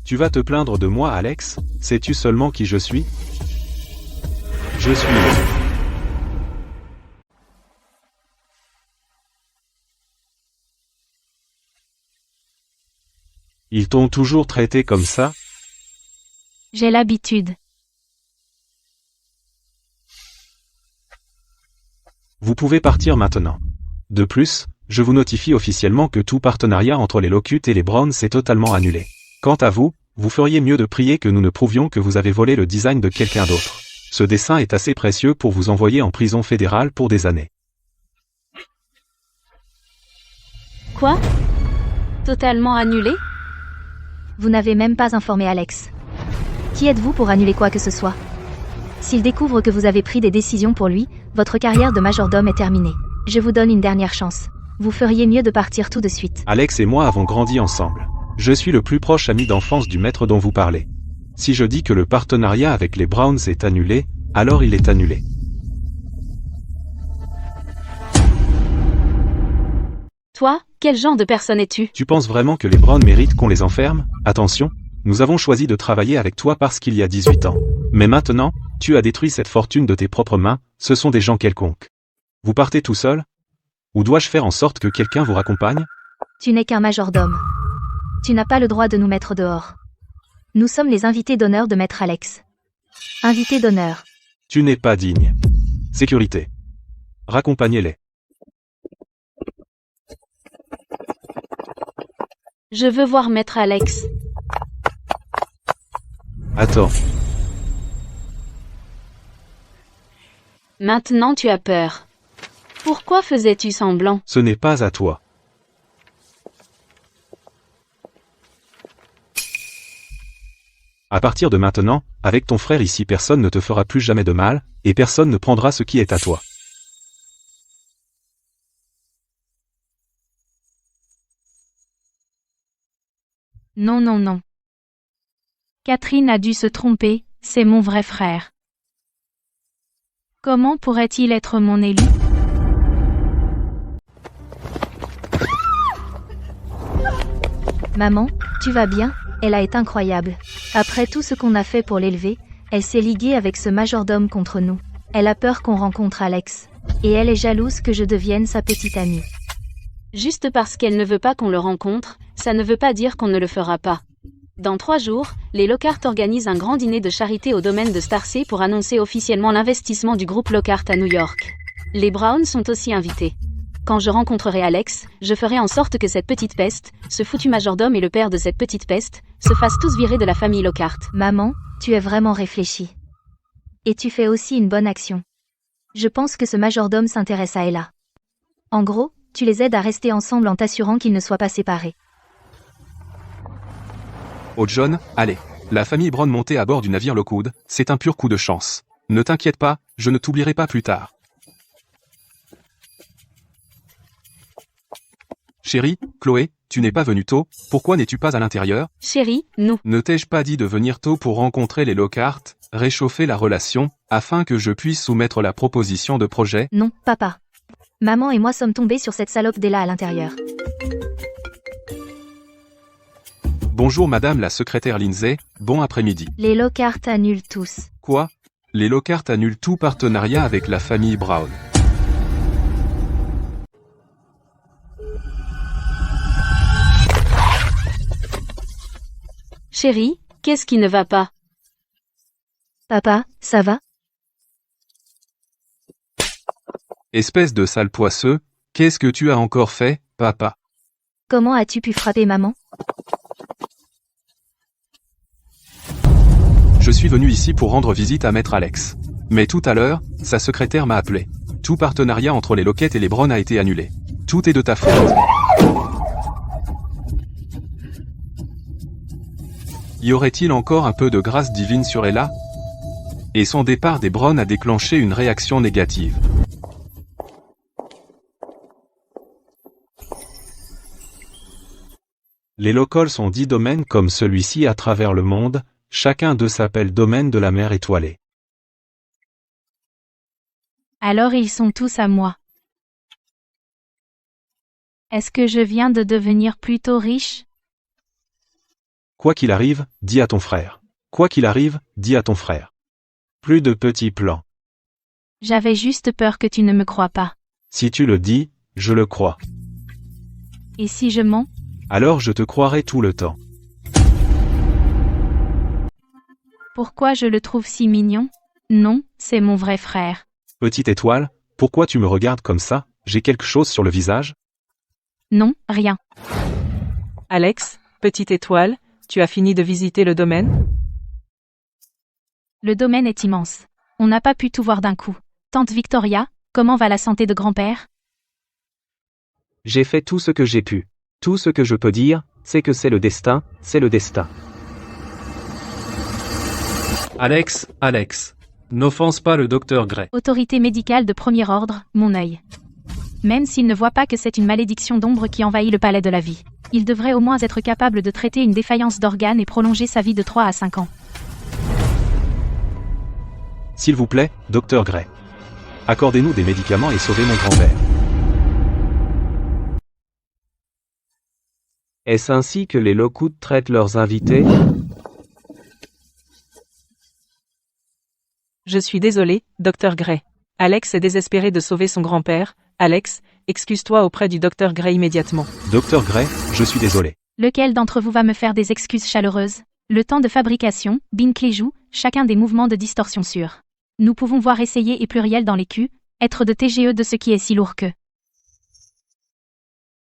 Tu vas te plaindre de moi, Alex? Sais-tu seulement qui je suis? Je suis... Ils t'ont toujours traité comme ça? J'ai l'habitude. Vous pouvez partir maintenant. De plus, je vous notifie officiellement que tout partenariat entre les Lockwood et les Brown s'est totalement annulé. Quant à vous, Vous feriez mieux de prier que nous ne prouvions que vous avez volé le design de quelqu'un d'autre. Ce dessin est assez précieux pour vous envoyer en prison fédérale pour des années. Quoi? Totalement annulé? Vous n'avez même pas informé Alex. Qui êtes-vous pour annuler quoi que ce soit? S'il découvre que vous avez pris des décisions pour lui, votre carrière de majordome est terminée. Je vous donne une dernière chance. Vous feriez mieux de partir tout de suite. Alex et moi avons grandi ensemble. Je suis le plus proche ami d'enfance du maître dont vous parlez. Si je dis que le partenariat avec les Browns est annulé, alors il est annulé. Toi, quel genre de personne es-tu? Tu penses vraiment que les Browns méritent qu'on les enferme? Attention, nous avons choisi de travailler avec toi parce qu'il y a 18 ans. Mais maintenant, tu as détruit cette fortune de tes propres mains, ce sont des gens quelconques. Vous partez tout seul? Ou dois-je faire en sorte que quelqu'un vous raccompagne? Tu n'es qu'un majordome. Tu n'as pas le droit de nous mettre dehors. Nous sommes les invités d'honneur de Maître Alex. Invités d'honneur. Tu n'es pas digne. Sécurité. Raccompagnez-les. Je veux voir Maître Alex. Attends. Maintenant tu as peur. Pourquoi faisais-tu semblant? Ce n'est pas à toi. À partir de maintenant, avec ton frère ici personne ne te fera plus jamais de mal, et personne ne prendra ce qui est à toi. Non, non, non. Catherine a dû se tromper, c'est mon vrai frère. Comment pourrait-il être mon élu? Maman, tu vas bien? Elle a été incroyable. Après tout ce qu'on a fait pour l'élever, elle s'est liguée avec ce majordome contre nous. Elle a peur qu'on rencontre Alex. Et elle est jalouse que je devienne sa petite amie. Juste parce qu'elle ne veut pas qu'on le rencontre, ça ne veut pas dire qu'on ne le fera pas. Dans 3 jours, les Lockhart organisent un grand dîner de charité au domaine de Starsea pour annoncer officiellement l'investissement du groupe Lockhart à New York. Les Browns sont aussi invités. Quand je rencontrerai Alex, je ferai en sorte que cette petite peste, ce foutu majordome et le père de cette petite peste, se fassent tous virer de la famille Lockhart. Maman, tu es vraiment réfléchie. Et tu fais aussi une bonne action. Je pense que ce majordome s'intéresse à Ella. En gros, tu les aides à rester ensemble en t'assurant qu'ils ne soient pas séparés. Oh John, allez. La famille Brown montée à bord du navire Lockwood, c'est un pur coup de chance. Ne t'inquiète pas, je ne t'oublierai pas plus tard. Chérie, Chloé, tu n'es pas venue tôt, pourquoi n'es-tu pas à l'intérieur? Chérie, nous. Ne t'ai-je pas dit de venir tôt pour rencontrer les Lockhart, réchauffer la relation, afin que je puisse soumettre la proposition de projet? Non, papa. Maman et moi sommes tombés sur cette salope d'Ella à l'intérieur. Bonjour madame la secrétaire Lindsay, bon après-midi. Les Lockhart annulent tous. Quoi? Les Lockhart annulent tout partenariat avec la famille Brown. Chérie, qu'est-ce qui ne va pas? Papa, ça va? Espèce de sale poisseux, qu'est-ce que tu as encore fait, papa? Comment as-tu pu frapper maman? Je suis venu ici pour rendre visite à Maître Alex. Mais tout à l'heure, sa secrétaire m'a appelé. Tout partenariat entre les Lockett et les Brown a été annulé. Tout est de ta faute. Y aurait-il encore un peu de grâce divine sur Ella? Et son départ des Brown a déclenché une réaction négative. Les locals sont 10 domaines comme celui-ci à travers le monde, chacun d'eux s'appelle domaine de la mer étoilée. Alors ils sont tous à moi. Est-ce que je viens de devenir plutôt riche? Quoi qu'il arrive, dis à ton frère. Quoi qu'il arrive, dis à ton frère. Plus de petits plans. J'avais juste peur que tu ne me crois pas. Si tu le dis, je le crois. Et si je mens? Alors je te croirai tout le temps. Pourquoi je le trouve si mignon? Non, c'est mon vrai frère. Petite étoile, pourquoi tu me regardes comme ça? J'ai quelque chose sur le visage? Non, rien. Alex, petite étoile, tu as fini de visiter le domaine? Le domaine est immense. On n'a pas pu tout voir d'un coup. Tante Victoria, comment va la santé de grand-père? J'ai fait tout ce que j'ai pu. Tout ce que je peux dire, c'est que c'est le destin, c'est le destin. Alex, n'offense pas le docteur Gray. Autorité médicale de premier ordre, mon œil. Même s'il ne voit pas que c'est une malédiction d'ombre qui envahit le palais de la vie, il devrait au moins être capable de traiter une défaillance d'organes et prolonger sa vie de 3 à 5 ans. S'il vous plaît, docteur Gray. Accordez-nous des médicaments et sauvez mon grand-père. Est-ce ainsi que les Lockwood traitent leurs invités? Je suis désolé, docteur Gray. Alex est désespéré de sauver son grand-père. Alex, excuse-toi auprès du docteur Gray immédiatement. Docteur Gray, je suis désolé. Lequel d'entre vous va me faire des excuses chaleureuses? Le temps de fabrication, Binkley joue, chacun des mouvements de distorsion sûrs. Nous pouvons voir essayer et pluriel dans les Q, être de TGE de ce qui est si lourd que.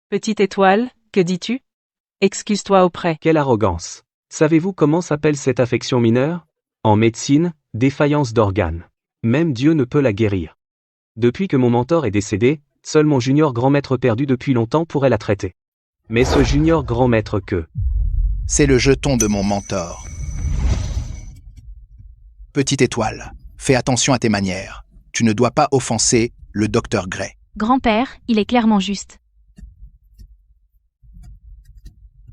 Petite étoile, que dis-tu? Excuse-toi auprès. Quelle arrogance. Savez-vous comment s'appelle cette affection mineure? En médecine, défaillance d'organes. Même Dieu ne peut la guérir. Depuis que mon mentor est décédé, seul mon junior grand maître perdu depuis longtemps pourrait la traiter. Mais ce junior grand maître que... C'est le jeton de mon mentor. Petite étoile, fais attention à tes manières. Tu ne dois pas offenser le docteur Gray. Grand-père, il est clairement juste.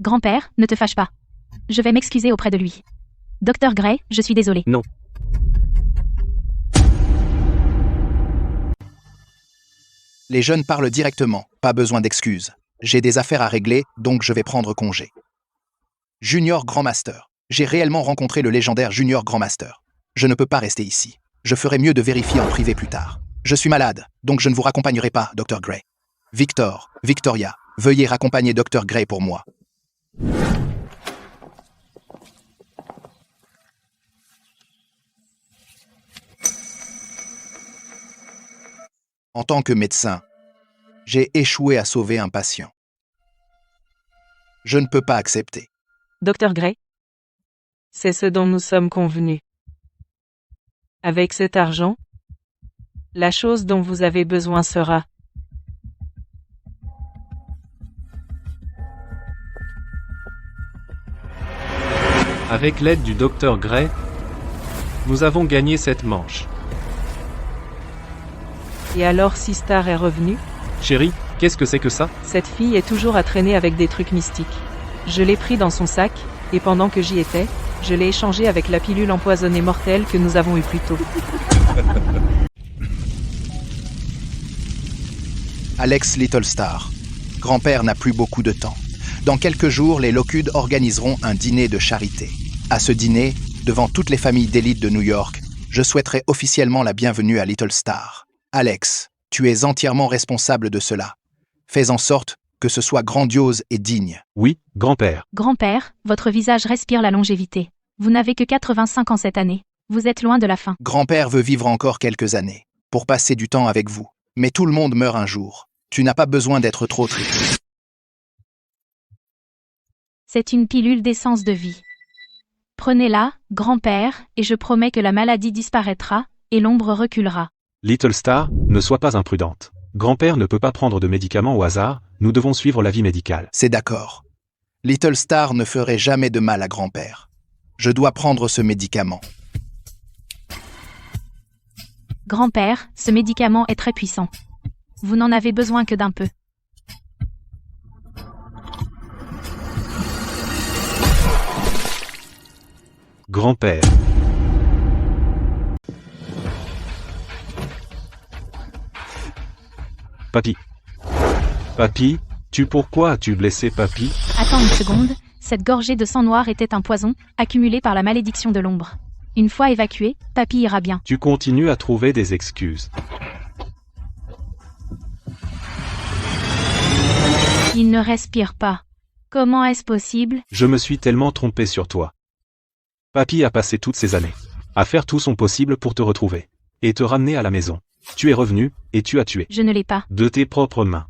Grand-père, ne te fâche pas. Je vais m'excuser auprès de lui. Docteur Gray, je suis désolé. Non. Les jeunes parlent directement, pas besoin d'excuses. J'ai des affaires à régler, donc je vais prendre congé. Junior Grand Master. J'ai réellement rencontré le légendaire Junior Grand Master. Je ne peux pas rester ici. Je ferai mieux de vérifier en privé plus tard. Je suis malade, donc je ne vous raccompagnerai pas, Dr. Gray. Victoria, veuillez raccompagner Dr. Gray pour moi. En tant que médecin, j'ai échoué à sauver un patient. Je ne peux pas accepter. Docteur Gray? C'est ce dont nous sommes convenus. Avec cet argent, la chose dont vous avez besoin sera... Avec l'aide du docteur Gray, nous avons gagné cette manche. Et alors Sistar est revenu? Chérie, qu'est-ce que c'est que ça? Cette fille est toujours à traîner avec des trucs mystiques. Je l'ai pris dans son sac, et pendant que j'y étais, je l'ai échangé avec la pilule empoisonnée mortelle que nous avons eue plus tôt. Alex Littlestar. Grand-père n'a plus beaucoup de temps. Dans quelques jours, les Lockwood organiseront un dîner de charité. À ce dîner, devant toutes les familles d'élite de New York, je souhaiterais officiellement la bienvenue à Littlestar. Alex, tu es entièrement responsable de cela. Fais en sorte que ce soit grandiose et digne. Oui, grand-père. Grand-père, votre visage respire la longévité. Vous n'avez que 85 ans cette année. Vous êtes loin de la fin. Grand-père veut vivre encore quelques années, pour passer du temps avec vous. Mais tout le monde meurt un jour. Tu n'as pas besoin d'être trop triste. C'est une pilule d'essence de vie. Prenez-la, grand-père, et je promets que la maladie disparaîtra, et l'ombre reculera. Littlestar, ne sois pas imprudente. Grand-père ne peut pas prendre de médicaments au hasard, nous devons suivre l'avis médical. C'est d'accord. Littlestar ne ferait jamais de mal à grand-père. Je dois prendre ce médicament. Grand-père, ce médicament est très puissant. Vous n'en avez besoin que d'un peu. Grand-père. Papy, pourquoi as-tu blessé Papy? Attends une seconde, cette gorgée de sang noir était un poison, accumulé par la malédiction de l'ombre. Une fois évacué, Papy ira bien. Tu continues à trouver des excuses. Il ne respire pas. Comment est-ce possible? Je me suis tellement trompé sur toi. Papy a passé toutes ces années à faire tout son possible pour te retrouver et te ramener à la maison. Tu es revenu, et tu as tué. Je ne l'ai pas. De tes propres mains.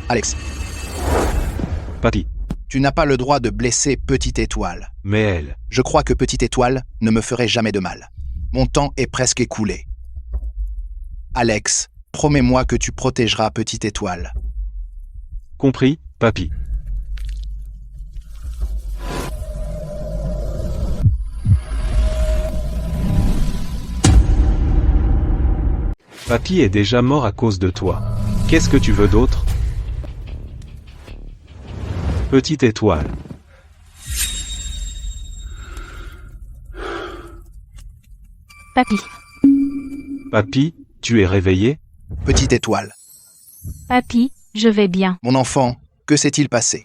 Alex. Papy, Tu n'as pas le droit de blesser Petite Étoile. Mais elle... Je crois que Petite Étoile ne me ferait jamais de mal. Mon temps est presque écoulé. Alex, promets-moi que tu protégeras Petite Étoile. Compris, papy. Papy est déjà mort à cause de toi. Qu'est-ce que tu veux d'autre? Petite Étoile. Papy. Papy, tu es réveillé? Petite Étoile. Papy, je vais bien. Mon enfant, que s'est-il passé?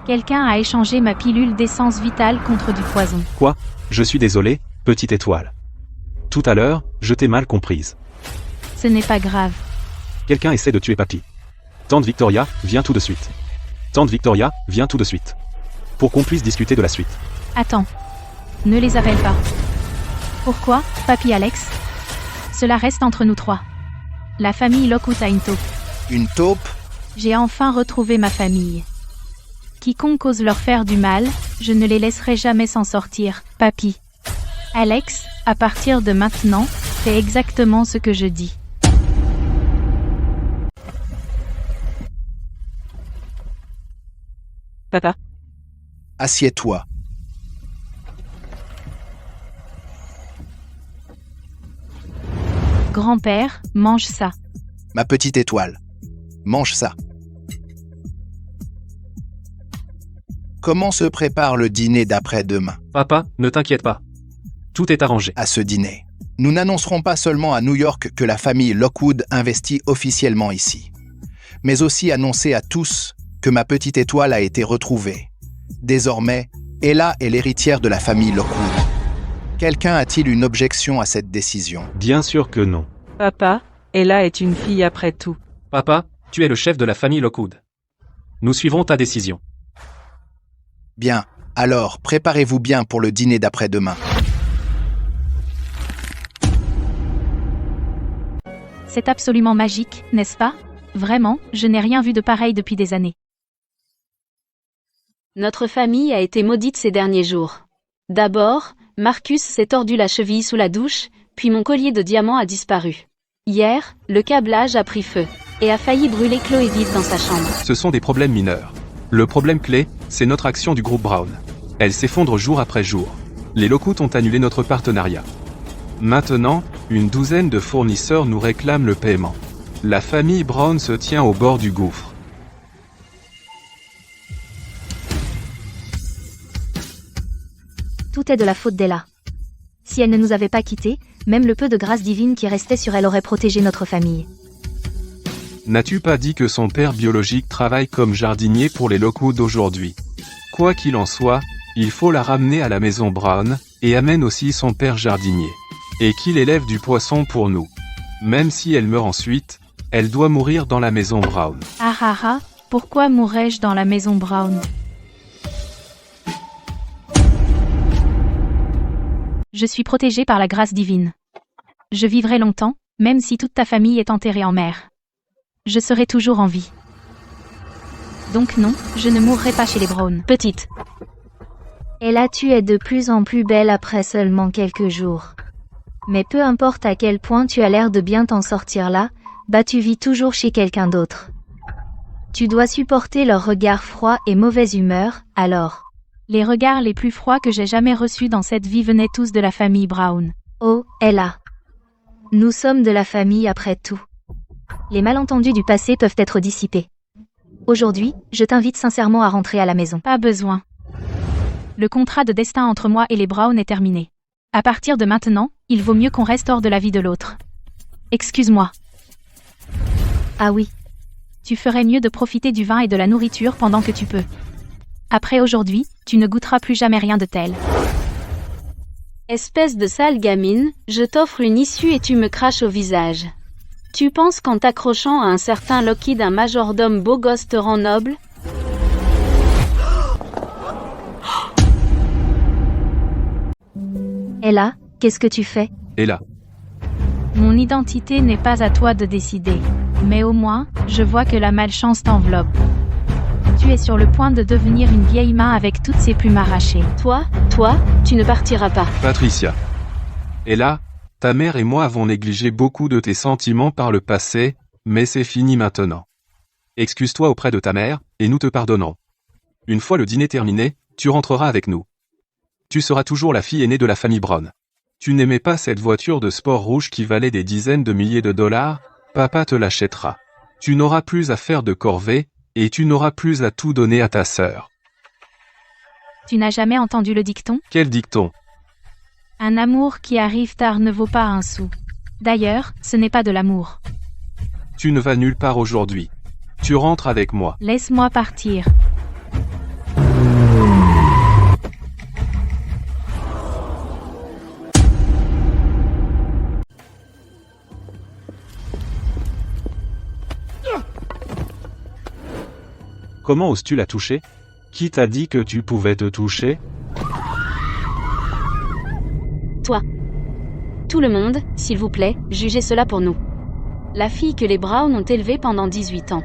Quelqu'un a échangé ma pilule d'essence vitale contre du poison. Quoi? Je suis désolé, Petite Étoile. Tout à l'heure, je t'ai mal comprise. Ce n'est pas grave. Quelqu'un essaie de tuer Papy. Tante Victoria, viens tout de suite. Tante Victoria, viens tout de suite. Pour qu'on puisse discuter de la suite. Attends. Ne les appelle pas. Pourquoi, Papy Alex? Cela reste entre nous trois. La famille Lockwood a une taupe. Une taupe? J'ai enfin retrouvé ma famille. Quiconque ose leur faire du mal, je ne les laisserai jamais s'en sortir, Papy. Alex, à partir de maintenant, fais exactement ce que je dis. Papa, Assieds-toi. Grand-père, mange ça. Ma Petite Étoile. Mange ça. Comment se prépare le dîner d'après-demain? Papa, ne t'inquiète pas. Tout est arrangé. À ce dîner, nous n'annoncerons pas seulement à New York que la famille Lockwood investit officiellement ici, mais aussi annoncer à tous que ma Petite Étoile a été retrouvée. Désormais, Ella est l'héritière de la famille Lockwood. Quelqu'un a-t-il une objection à cette décision? Bien sûr que non. papa, Ella est une fille après tout. Papa, tu es le chef de la famille Lockwood. Nous suivrons ta décision. Bien, alors préparez-vous bien pour le dîner d'après-demain. C'est absolument magique, n'est-ce pas? Vraiment, je n'ai rien vu de pareil depuis des années. Notre famille a été maudite ces derniers jours. D'abord, Marcus s'est tordu la cheville sous la douche, puis mon collier de diamants a disparu. Hier, le câblage a pris feu et a failli brûler Chloé vive dans sa chambre. Ce sont des problèmes mineurs. Le problème clé, c'est notre action du groupe Brown. Elle s'effondre jour après jour. Les Lockwood ont annulé notre partenariat. Maintenant, une douzaine de fournisseurs nous réclament le paiement. La famille Brown se tient au bord du gouffre. Tout est de la faute d'Ella. Si elle ne nous avait pas quittés, même le peu de grâce divine qui restait sur elle aurait protégé notre famille. N'as-tu pas dit que son père biologique travaille comme jardinier pour les Lockwood aujourd'hui? Quoi qu'il en soit, il faut la ramener à la maison Brown, et amène aussi son père jardinier. Et qu'il élève du poisson pour nous. Même si elle meurt ensuite, elle doit mourir dans la maison Brown. Ah ah ah, pourquoi mourrais-je dans la maison Brown? Je suis protégée par la grâce divine. Je vivrai longtemps, même si toute ta famille est enterrée en mer. Je serai toujours en vie. Donc non, je ne mourrai pas chez les Brown. Petite. Ella, tu es de plus en plus belle après seulement quelques jours. Mais peu importe à quel point tu as l'air de bien t'en sortir là, tu vis toujours chez quelqu'un d'autre. Tu dois supporter leurs regards froids et mauvaise humeur, alors. Les regards les plus froids que j'ai jamais reçus dans cette vie venaient tous de la famille Brown. Oh, Ella. Nous sommes de la famille après tout. Les malentendus du passé peuvent être dissipés. Aujourd'hui, je t'invite sincèrement à rentrer à la maison. Pas besoin. Le contrat de destin entre moi et les Brown est terminé. À partir de maintenant, il vaut mieux qu'on reste hors de la vie de l'autre. Excuse-moi. Ah oui. Tu ferais mieux de profiter du vin et de la nourriture pendant que tu peux. Après aujourd'hui, tu ne goûteras plus jamais rien de tel. Espèce de sale gamine, je t'offre une issue et tu me craches au visage. Tu penses qu'en t'accrochant à un certain Lockwood un majordome beau gosse te rend noble? Ella, qu'est-ce que tu fais? Et là, Mon identité n'est pas à toi de décider. Mais au moins, je vois que la malchance t'enveloppe. Tu es sur le point de devenir une vieille main avec toutes ses plumes arrachées. Toi, tu ne partiras pas. Patricia. Et là, ta mère et moi avons négligé beaucoup de tes sentiments par le passé, mais c'est fini maintenant. Excuse-toi auprès de ta mère, et nous te pardonnons. Une fois le dîner terminé, tu rentreras avec nous. Tu seras toujours la fille aînée de la famille Brown. Tu n'aimais pas cette voiture de sport rouge qui valait des dizaines de milliers de dollars, papa te l'achètera. Tu n'auras plus à faire de corvée, et tu n'auras plus à tout donner à ta sœur. Tu n'as jamais entendu le dicton ? Quel dicton ? Un amour qui arrive tard ne vaut pas un sou. D'ailleurs, ce n'est pas de l'amour. Tu ne vas nulle part aujourd'hui. Tu rentres avec moi. Laisse-moi partir. Comment oses-tu la toucher? Qui t'a dit que tu pouvais te toucher? Toi. Tout le monde, s'il vous plaît, jugez cela pour nous. La fille que les Brown ont élevée pendant 18 ans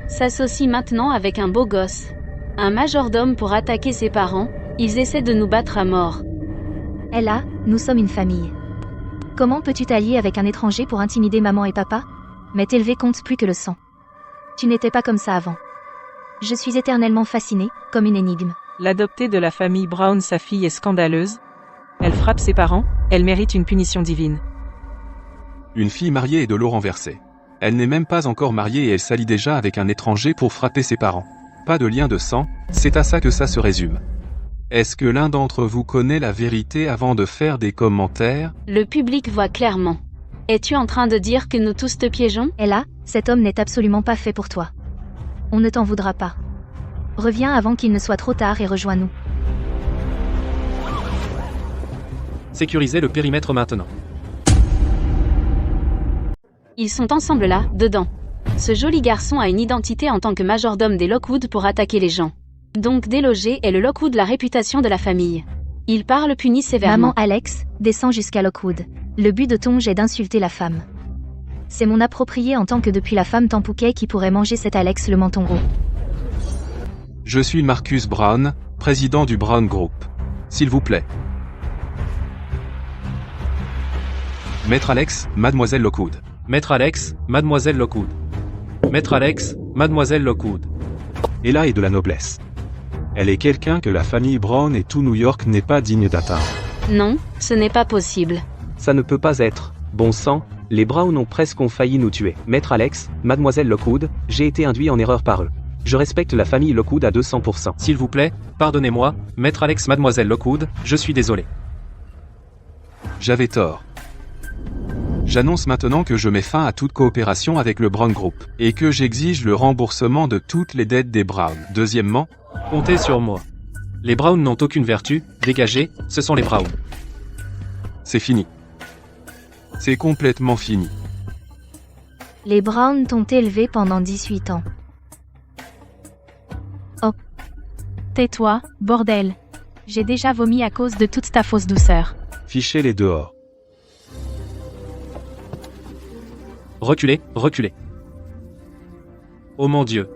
s'associe maintenant avec un beau gosse. Un majordome pour attaquer ses parents, ils essaient de nous battre à mort. Ella, nous sommes une famille. Comment peux-tu t'allier avec un étranger pour intimider maman et papa? Mais t'élever compte plus que le sang. Tu n'étais pas comme ça avant. Je suis éternellement fascinée, comme une énigme. L'adoptée de la famille Brown, sa fille est scandaleuse. Elle frappe ses parents, elle mérite une punition divine. Une fille mariée est de l'eau renversée. Elle n'est même pas encore mariée et elle s'allie déjà avec un étranger pour frapper ses parents. Pas de lien de sang, c'est à ça que ça se résume. Est-ce que l'un d'entre vous connaît la vérité avant de faire des commentaires? Le public voit clairement. Es-tu en train de dire que nous tous te piégeons? Ella, cet homme n'est absolument pas fait pour toi. On ne t'en voudra pas. Reviens avant qu'il ne soit trop tard et rejoins-nous. Sécurisez le périmètre maintenant. Ils sont ensemble là, dedans. Ce joli garçon a une identité en tant que majordome des Lockwood pour attaquer les gens. Donc déloger est le Lockwood la réputation de la famille. Il parle puni sévèrement. Maman Alex, descends jusqu'à Lockwood. Le but de ton jet est d'insulter la femme. C'est mon approprié en tant que depuis la femme Tampouquet qui pourrait manger cet Alex le menton gros. Je suis Marcus Brown, président du Brown Group. S'il vous plaît. Maître Alex, Mademoiselle Lockwood. Maître Alex, Mademoiselle Lockwood. Maître Alex, Mademoiselle Lockwood. Ella est de la noblesse. Elle est quelqu'un que la famille Brown et tout New York n'est pas digne d'atteindre. Non, ce n'est pas possible. Ça ne peut pas être. Bon sang, les Brown ont presque failli nous tuer. Maître Alex, Mademoiselle Lockwood, j'ai été induit en erreur par eux. Je respecte la famille Lockwood à 200%. S'il vous plaît, pardonnez-moi, Maître Alex, Mademoiselle Lockwood, je suis désolé. J'avais tort. J'annonce maintenant que je mets fin à toute coopération avec le Brown Group, et que j'exige le remboursement de toutes les dettes des Brown. Deuxièmement, comptez sur moi. Les Brown n'ont aucune vertu, dégagez, ce sont les Brown. C'est fini. C'est complètement fini. Les Brown t'ont élevé pendant 18 ans. Oh. Tais-toi, bordel. J'ai déjà vomi à cause de toute ta fausse douceur. Fichez-les dehors. Reculez, reculez. Oh mon Dieu.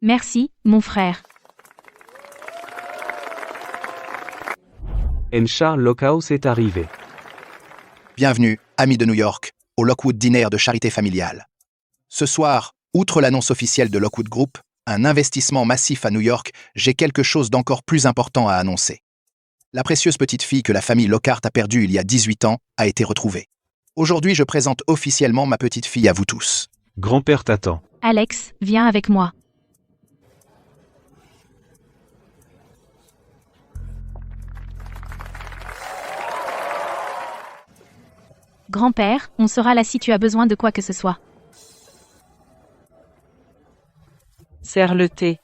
Merci, mon frère. Charles Lockhouse est arrivé. Bienvenue, amis de New York, au Lockwood Diner de charité familiale. Ce soir, outre l'annonce officielle de Lockwood Group, un investissement massif à New York, j'ai quelque chose d'encore plus important à annoncer. La précieuse petite fille que la famille Lockhart a perdue il y a 18 ans a été retrouvée. Aujourd'hui, je présente officiellement ma petite fille à vous tous. Grand-père t'attend. Alex, viens avec moi. Grand-père, on sera là si tu as besoin de quoi que ce soit. Serre le thé.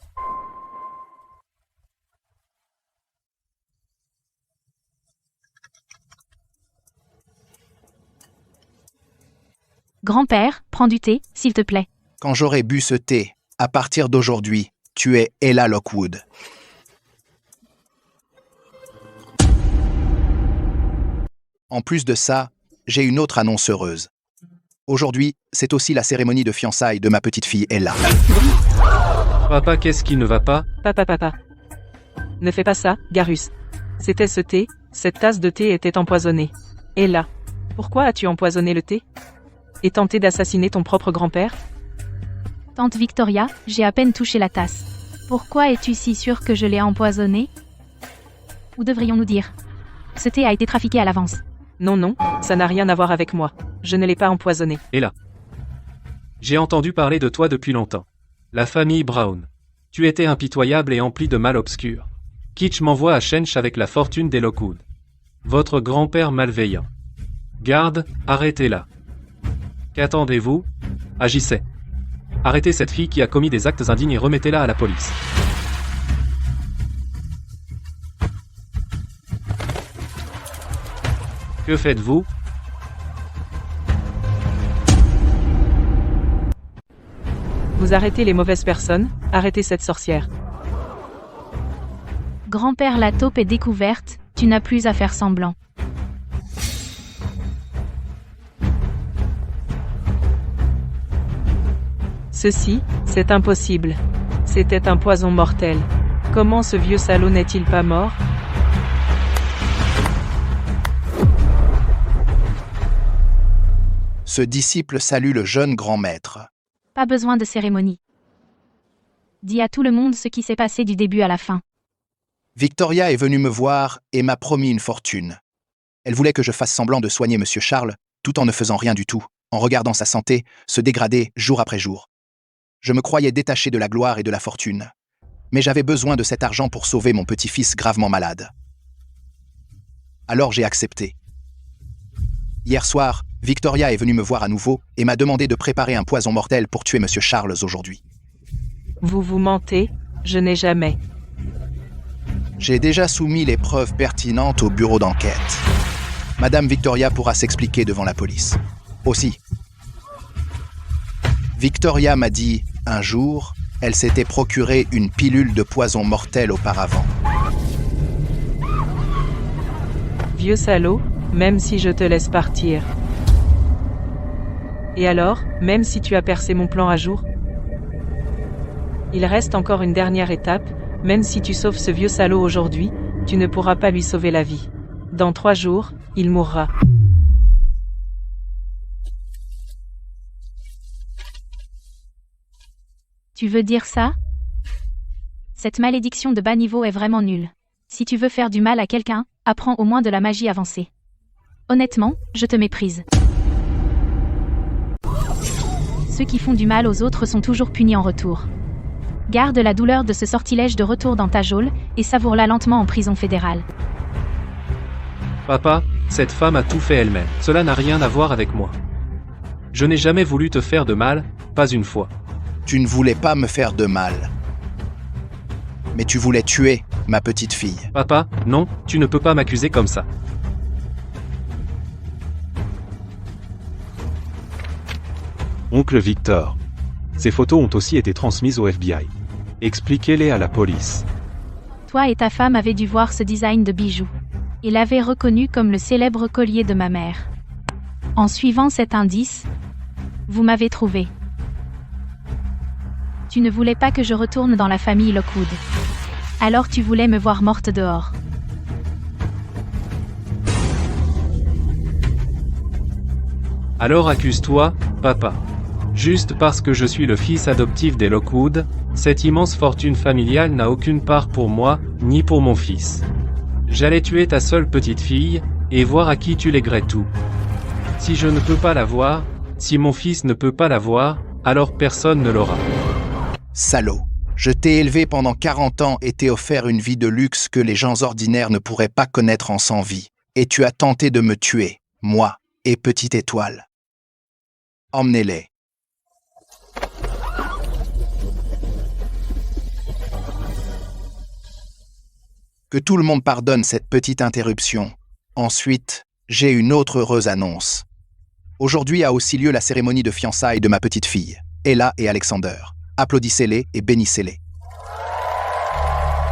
Grand-père, prends du thé, s'il te plaît. Quand j'aurai bu ce thé, à partir d'aujourd'hui, tu es Ella Lockwood. En plus de ça, j'ai une autre annonce heureuse. Aujourd'hui, c'est aussi la cérémonie de fiançailles de ma petite fille Ella. Papa, qu'est-ce qui ne va pas? Papa. Ne fais pas ça, Garus. C'était ce thé, cette tasse de thé était empoisonnée. Et là, pourquoi as-tu empoisonné le thé? Et tenté d'assassiner ton propre grand-père? Tante Victoria, j'ai à peine touché la tasse. Pourquoi es-tu si sûre que je l'ai empoisonné? Ou devrions-nous dire? Ce thé a été trafiqué à l'avance. Non, ça n'a rien à voir avec moi. Je ne l'ai pas empoisonné. Et là. J'ai entendu parler de toi depuis longtemps. La famille Brown. Tu étais impitoyable et empli de mal obscur. Kitsch m'envoie à Shench avec la fortune des Lockwood. Votre grand-père malveillant. Garde, arrêtez-la. Qu'attendez-vous? Agissez. Arrêtez cette fille qui a commis des actes indignes et remettez-la à la police. Que faites-vous? Vous arrêtez les mauvaises personnes, arrêtez cette sorcière. Grand-père, la taupe est découverte, tu n'as plus à faire semblant. Ceci, c'est impossible. C'était un poison mortel. Comment ce vieux salaud n'est-il pas mort? Ce disciple salue le jeune grand maître. Pas besoin de cérémonie. Dis à tout le monde ce qui s'est passé du début à la fin. Victoria est venue me voir et m'a promis une fortune. Elle voulait que je fasse semblant de soigner Monsieur Charles, tout en ne faisant rien du tout, en regardant sa santé se dégrader jour après jour. Je me croyais détaché de la gloire et de la fortune. Mais j'avais besoin de cet argent pour sauver mon petit-fils gravement malade. Alors j'ai accepté. Hier soir, Victoria est venue me voir à nouveau et m'a demandé de préparer un poison mortel pour tuer Monsieur Charles aujourd'hui. Vous mentez, je n'ai jamais. J'ai déjà soumis les preuves pertinentes au bureau d'enquête. Madame Victoria pourra s'expliquer devant la police. Aussi, Victoria m'a dit, un jour, elle s'était procuré une pilule de poison mortel auparavant. Vieux salaud, même si je te laisse partir. Et alors, même si tu as percé mon plan à jour? Il reste encore une dernière étape, même si tu sauves ce vieux salaud aujourd'hui, tu ne pourras pas lui sauver la vie. Dans 3 jours, il mourra. Tu veux dire ça? Cette malédiction de bas niveau est vraiment nulle. Si tu veux faire du mal à quelqu'un, apprends au moins de la magie avancée. Honnêtement, je te méprise. Ceux qui font du mal aux autres sont toujours punis en retour. Garde la douleur de ce sortilège de retour dans ta geôle et savoure-la lentement en prison fédérale. Papa, cette femme a tout fait elle-même. Cela n'a rien à voir avec moi. Je n'ai jamais voulu te faire de mal, pas une fois. Tu ne voulais pas me faire de mal. Mais tu voulais tuer ma petite fille. Papa, non, tu ne peux pas m'accuser comme ça. Oncle Victor. Ces photos ont aussi été transmises au FBI. Expliquez-les à la police. Toi et ta femme avez dû voir ce design de bijoux. Et l'avez reconnu comme le célèbre collier de ma mère. En suivant cet indice, vous m'avez trouvé. Tu ne voulais pas que je retourne dans la famille Lockwood. Alors tu voulais me voir morte dehors. Alors accuse-toi, papa. Juste parce que je suis le fils adoptif des Lockwood, cette immense fortune familiale n'a aucune part pour moi, ni pour mon fils. J'allais tuer ta seule petite fille, et voir à qui tu léguerais tout. Si je ne peux pas la voir, si mon fils ne peut pas la voir, alors personne ne l'aura. Salaud. Je t'ai élevé pendant 40 ans et t'ai offert une vie de luxe que les gens ordinaires ne pourraient pas connaître en 100 vies. Et tu as tenté de me tuer, moi et Petite Étoile. Emmenez-les. Que tout le monde pardonne cette petite interruption. Ensuite, j'ai une autre heureuse annonce. Aujourd'hui a aussi lieu la cérémonie de fiançailles de ma petite fille, Ella et Alexander. Applaudissez-les et bénissez-les.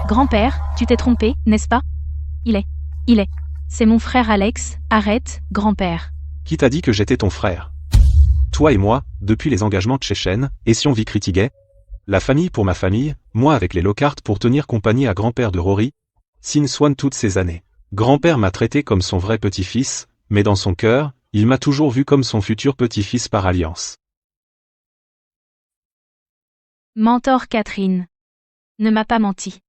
Grand-père, tu t'es trompé, n'est-ce pas? Il est. C'est mon frère Alex, arrête, grand-père. Qui t'a dit que j'étais ton frère? Toi et moi, depuis les engagements tchétchènes, étions vie critiquée. La famille pour ma famille, moi avec les Lockhart pour tenir compagnie à grand-père de Rory. Sin Swan toutes ces années. Grand-père m'a traité comme son vrai petit-fils, mais dans son cœur, il m'a toujours vu comme son futur petit-fils par alliance. Mentor Catherine. Ne m'a pas menti.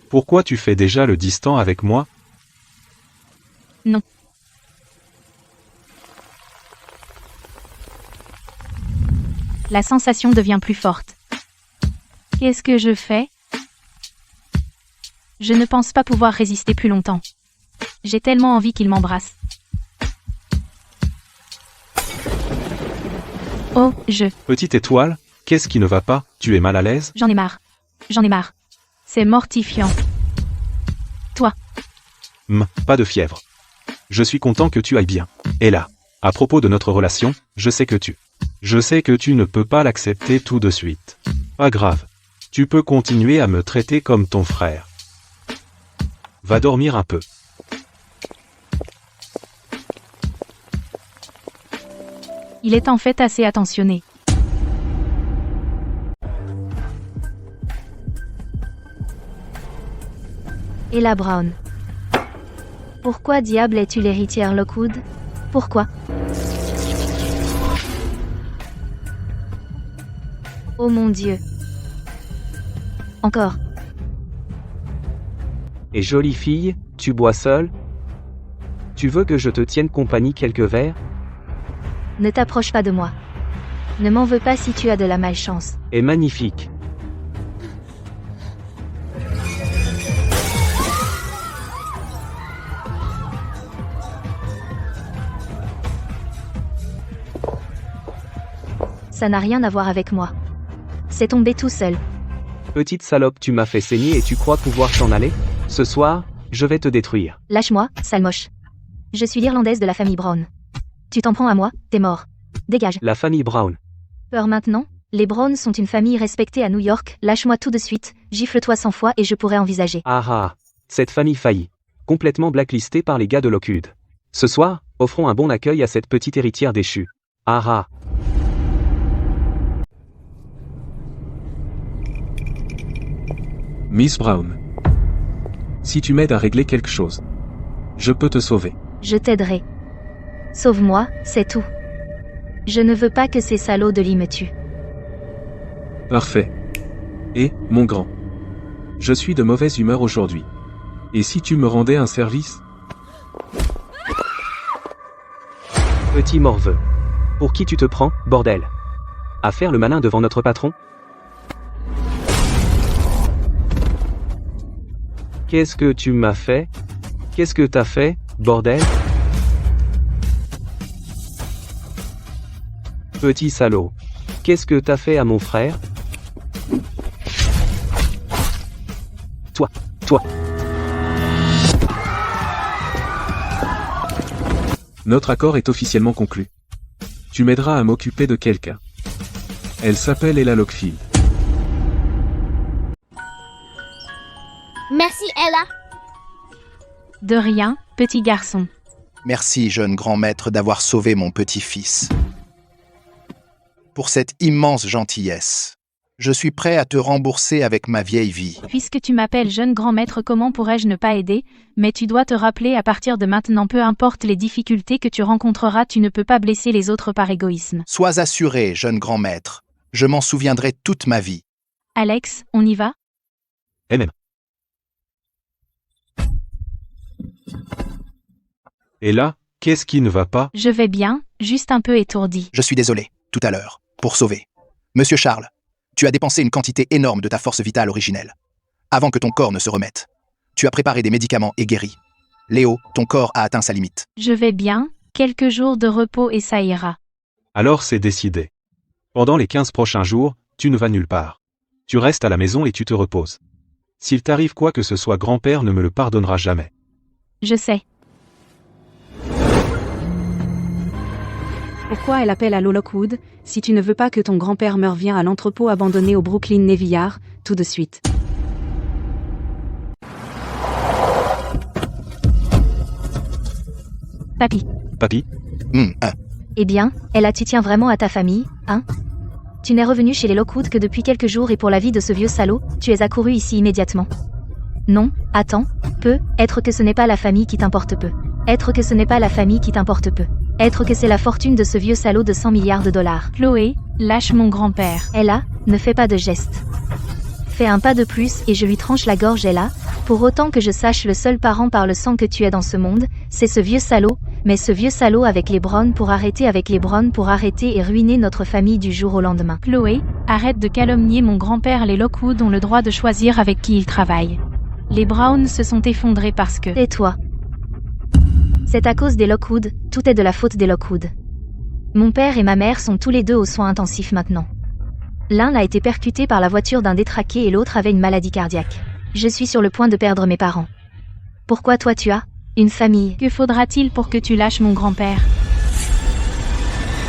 Pourquoi tu fais déjà le distant avec moi? Non. La sensation devient plus forte. Qu'est-ce que je fais? Je ne pense pas pouvoir résister plus longtemps. J'ai tellement envie qu'il m'embrasse. Oh, Petite étoile, qu'est-ce qui ne va pas? Tu es mal à l'aise? J'en ai marre. J'en ai marre. C'est mortifiant. Toi. Pas de fièvre. Je suis content que tu ailles bien. Et là, à propos de notre relation, je sais que tu ne peux pas l'accepter tout de suite. Pas grave. Tu peux continuer à me traiter comme ton frère. Va dormir un peu. Il est en fait assez attentionné. Ella Brown. Pourquoi diable es-tu l'héritière Lockwood? Pourquoi? Oh mon Dieu. Encore. Et jolie fille, tu bois seule? Tu veux que je te tienne compagnie quelques verres? Ne t'approche pas de moi. Ne m'en veux pas si tu as de la malchance. Et magnifique. Ça n'a rien à voir avec moi. C'est tombé tout seul. Petite salope, tu m'as fait saigner et tu crois pouvoir t'en aller? Ce soir, je vais te détruire. Lâche-moi, sale moche. Je suis l'Irlandaise de la famille Brown. Tu t'en prends à moi, t'es mort. Dégage. La famille Brown. Peur maintenant? Les Brown sont une famille respectée à New York, lâche-moi tout de suite, gifle-toi 100 fois et je pourrais envisager. Ah ah, cette famille faillit. Complètement blacklistée par les gars de Lockwood. Ce soir, offrons un bon accueil à cette petite héritière déchue. Ah ah. Miss Brown. Si tu m'aides à régler quelque chose, je peux te sauver. Je t'aiderai. Sauve-moi, c'est tout. Je ne veux pas que ces salauds de lit me tuent. Parfait. Et, mon grand, je suis de mauvaise humeur aujourd'hui. Et si tu me rendais un service? Petit morveux. Pour qui tu te prends, bordel? À faire le malin devant notre patron? Qu'est-ce que tu m'as fait? Qu'est-ce que t'as fait, bordel? Petit salaud. Qu'est-ce que t'as fait à mon frère? Toi. Notre accord est officiellement conclu. Tu m'aideras à m'occuper de quelqu'un. Elle s'appelle Ella Lockfield. Merci, Ella. De rien, petit garçon. Merci, jeune grand maître, d'avoir sauvé mon petit-fils. Pour cette immense gentillesse. Je suis prêt à te rembourser avec ma vieille vie. Puisque tu m'appelles jeune grand maître, comment pourrais-je ne pas aider? Mais tu dois te rappeler à partir de maintenant, peu importe les difficultés que tu rencontreras, tu ne peux pas blesser les autres par égoïsme. Sois assuré, jeune grand maître. Je m'en souviendrai toute ma vie. Alex, on y va? Elle-même. Et là, qu'est-ce qui ne va pas? Je vais bien, juste un peu étourdi. Je suis désolé, tout à l'heure, pour sauver. Monsieur Charles, tu as dépensé une quantité énorme de ta force vitale originelle. Avant que ton corps ne se remette. Tu as préparé des médicaments et guéri. Léo, ton corps a atteint sa limite. Je vais bien, quelques jours de repos et ça ira. Alors c'est décidé. Pendant les 15 prochains jours, tu ne vas nulle part. Tu restes à la maison et tu te reposes. S'il t'arrive quoi que ce soit, grand-père ne me le pardonnera jamais. Je sais. Pourquoi elle appelle à Lockwood? Si tu ne veux pas que ton grand-père meure, viens à l'entrepôt abandonné au Brooklyn Navy Yard, tout de suite. Papy. Papy? Eh bien, Ella, tu tiens vraiment à ta famille, hein? Tu n'es revenu chez les Lockwood que depuis quelques jours et pour la vie de ce vieux salaud, tu es accouru ici immédiatement. Non, attends, être que ce n'est pas la famille qui t'importe peu. Être que ce n'est pas la famille qui t'importe peu. Être que c'est la fortune de ce vieux salaud de 100 milliards de dollars. Chloé, lâche mon grand-père. Ella, ne fais pas de geste. Fais un pas de plus et je lui tranche la gorge. Ella, pour autant que je sache, le seul parent par le sang que tu es dans ce monde, c'est ce vieux salaud, mais ce vieux salaud avec les Browns pour arrêter et ruiner notre famille du jour au lendemain. Chloé, arrête de calomnier mon grand-père. Les Lockwood ont le droit de choisir avec qui ils travaillent. Les Browns se sont effondrés parce que... Tais-toi. C'est à cause des Lockwood, tout est de la faute des Lockwood. Mon père et ma mère sont tous les deux aux soins intensifs maintenant. L'un a été percuté par la voiture d'un détraqué et l'autre avait une maladie cardiaque. Je suis sur le point de perdre mes parents. Pourquoi toi tu as une famille? Que faudra-t-il pour que tu lâches mon grand-père?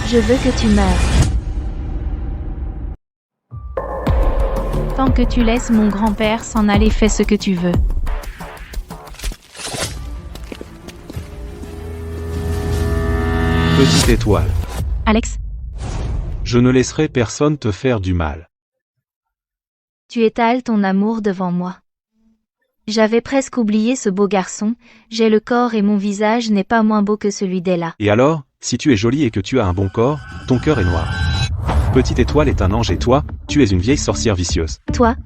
Je veux que tu meurs. Tant que tu laisses mon grand-père s'en aller, fais ce que tu veux. Petite étoile. Alex? Je ne laisserai personne te faire du mal. Tu étales ton amour devant moi. J'avais presque oublié ce beau garçon, j'ai le corps et mon visage n'est pas moins beau que celui d'Ella. Et alors, si tu es jolie et que tu as un bon corps, ton cœur est noir. Petite étoile est un ange et toi, tu es une vieille sorcière vicieuse. Toi.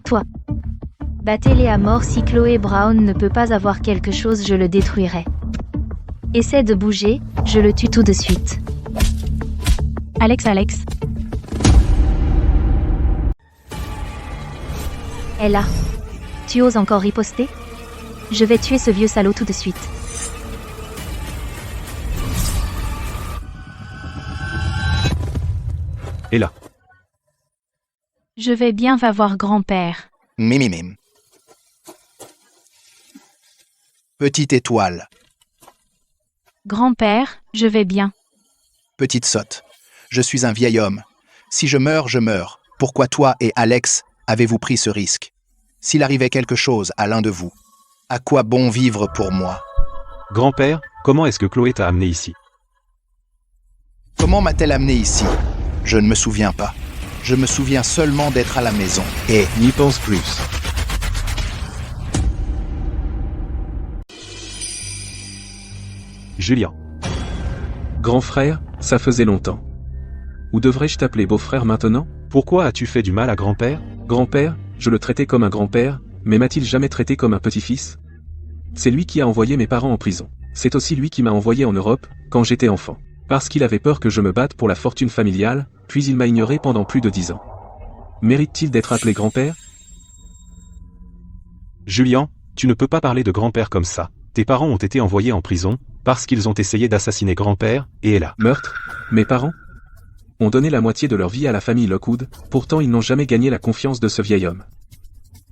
Battez-les à mort. Si Chloé Brown ne peut pas avoir quelque chose, je le détruirai. Essaie de bouger, je le tue tout de suite. Alex. Ella. Tu oses encore riposter? Je vais tuer ce vieux salaud tout de suite. Et là. Je vais bien, va voir grand-père. Mimimim. Petite étoile. Grand-père, je vais bien. Petite sotte. Je suis un vieil homme. Si je meurs, je meurs. Pourquoi toi et Alex avez-vous pris ce risque? S'il arrivait quelque chose à l'un de vous, à quoi bon vivre pour moi? Grand-père, comment est-ce que Chloé t'a amené ici? Comment m'a-t-elle amené ici? Je ne me souviens pas. Je me souviens seulement d'être à la maison. Et n'y pense plus. Julien. Grand frère, ça faisait longtemps. Ou devrais-je t'appeler beau-frère maintenant? Pourquoi as-tu fait du mal à grand-père? Grand-père, je le traitais comme un grand-père, mais m'a-t-il jamais traité comme un petit-fils? C'est lui qui a envoyé mes parents en prison. C'est aussi lui qui m'a envoyé en Europe, quand j'étais enfant. Parce qu'il avait peur que je me batte pour la fortune familiale, puis il m'a ignoré pendant plus de 10 ans. Mérite-t-il d'être appelé grand-père? Julien, tu ne peux pas parler de grand-père comme ça. Tes parents ont été envoyés en prison, parce qu'ils ont essayé d'assassiner grand-père, et Ella. Meurtre? Mes parents ont donné la moitié de leur vie à la famille Lockwood, pourtant ils n'ont jamais gagné la confiance de ce vieil homme.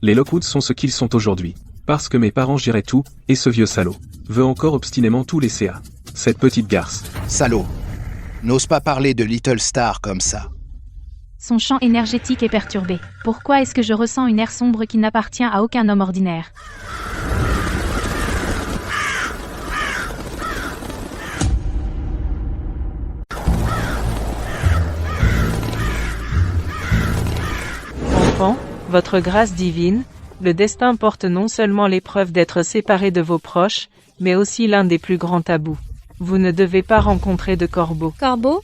Les Lockwood sont ce qu'ils sont aujourd'hui, parce que mes parents géraient tout, et ce vieux salaud veut encore obstinément tout laisser à cette petite garce. salaud. N'ose pas parler de Little Star comme ça. Son champ énergétique est perturbé. Pourquoi est-ce que je ressens une air sombre qui n'appartient à aucun homme ordinaire? Enfant, votre grâce divine, le destin porte non seulement l'épreuve d'être séparé de vos proches, mais aussi l'un des plus grands tabous. Vous ne devez pas rencontrer de corbeau. Corbeau?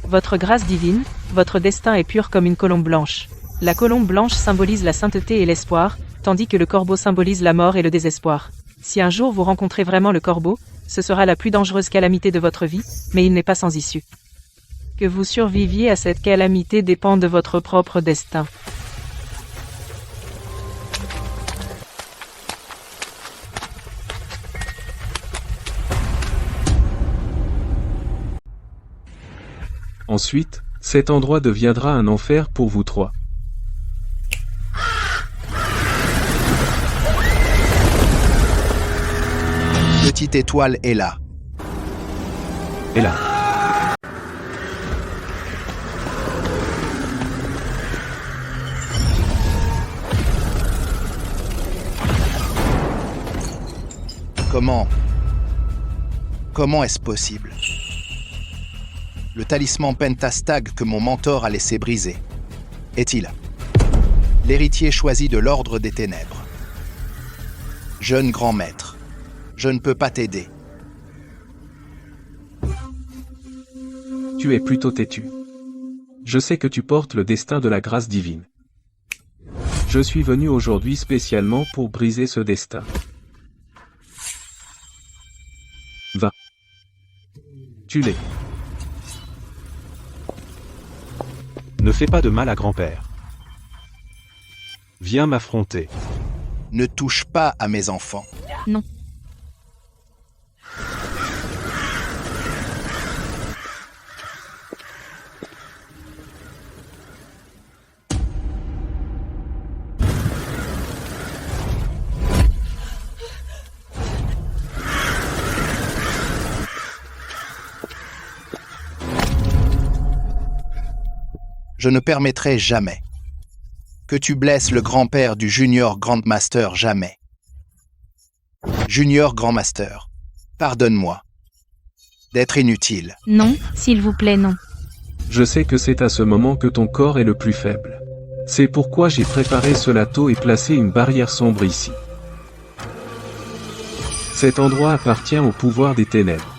Votre grâce divine, votre destin est pur comme une colombe blanche. La colombe blanche symbolise la sainteté et l'espoir, tandis que le corbeau symbolise la mort et le désespoir. Si un jour vous rencontrez vraiment le corbeau, ce sera la plus dangereuse calamité de votre vie, mais il n'est pas sans issue. Que vous surviviez à cette calamité dépend de votre propre destin. Ensuite, cet endroit deviendra un enfer pour vous trois. Petite étoile est là. Et là. Comment est-ce possible? Le talisman Pentastag que mon mentor a laissé briser. Est-il l'héritier choisi de l'ordre des ténèbres? Jeune grand maître, je ne peux pas t'aider. Tu es plutôt têtu. Je sais que tu portes le destin de la grâce divine. Je suis venu aujourd'hui spécialement pour briser ce destin. Va. Tue-les. Ne fais pas de mal à grand-père. Viens m'affronter. Ne touche pas à mes enfants. Non. Je ne permettrai jamais que tu blesses le grand-père du Junior Grandmaster, jamais. Junior Grandmaster, pardonne-moi d'être inutile. Non, s'il vous plaît, non. Je sais que c'est à ce moment que ton corps est le plus faible. C'est pourquoi j'ai préparé ce lato et placé une barrière sombre ici. Cet endroit appartient au pouvoir des ténèbres.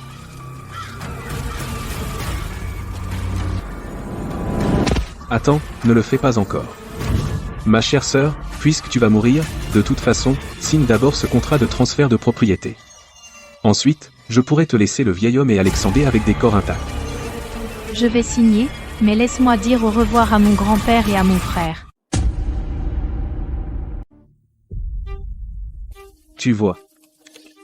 Attends, ne le fais pas encore. Ma chère sœur, puisque tu vas mourir, de toute façon, signe d'abord ce contrat de transfert de propriété. Ensuite, je pourrai te laisser le vieil homme et Alexandé avec des corps intacts. Je vais signer, mais laisse-moi dire au revoir à mon grand-père et à mon frère. Tu vois.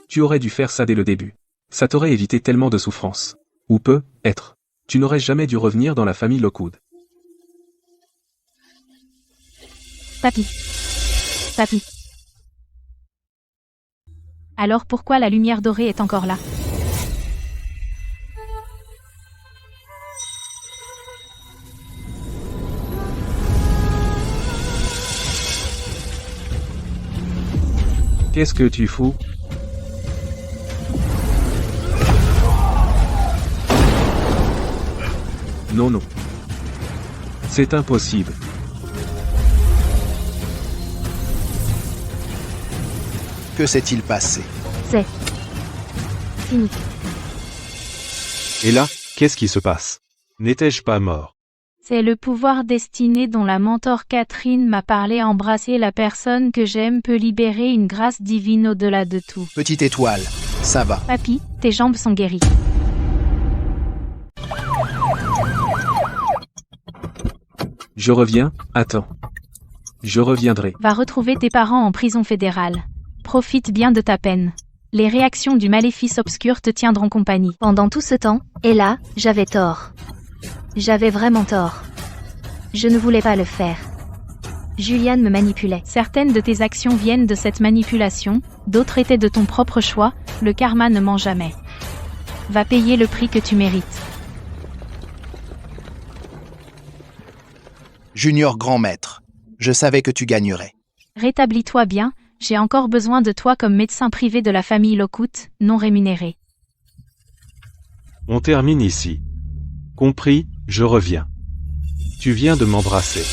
Tu aurais dû faire ça dès le début. Ça t'aurait évité tellement de souffrance. Ou peut-être. Tu n'aurais jamais dû revenir dans la famille Lockwood. Papy. Papy. Alors pourquoi la lumière dorée est encore là? Qu'est-ce que tu fous? Non, non. C'est impossible. Que s'est-il passé? C'est fini. Et là, qu'est-ce qui se passe? N'étais-je pas mort? C'est le pouvoir destiné dont la mentor Catherine m'a parlé. Embrasser la personne que j'aime peut libérer une grâce divine au-delà de tout. Petite étoile, ça va. Papy, tes jambes sont guéries. Je reviens, attends. Je reviendrai. Va retrouver tes parents en prison fédérale. Profite bien de ta peine. Les réactions du maléfice obscur te tiendront compagnie. Pendant tout ce temps, et là, j'avais tort. J'avais vraiment tort. Je ne voulais pas le faire. Julian me manipulait. Certaines de tes actions viennent de cette manipulation, d'autres étaient de ton propre choix, le karma ne ment jamais. Va payer le prix que tu mérites. Junior grand maître, je savais que tu gagnerais. Rétablis-toi bien, j'ai encore besoin de toi comme médecin privé de la famille Lockwood, non rémunéré. On termine ici. Compris, je reviens. Tu viens de m'embrasser.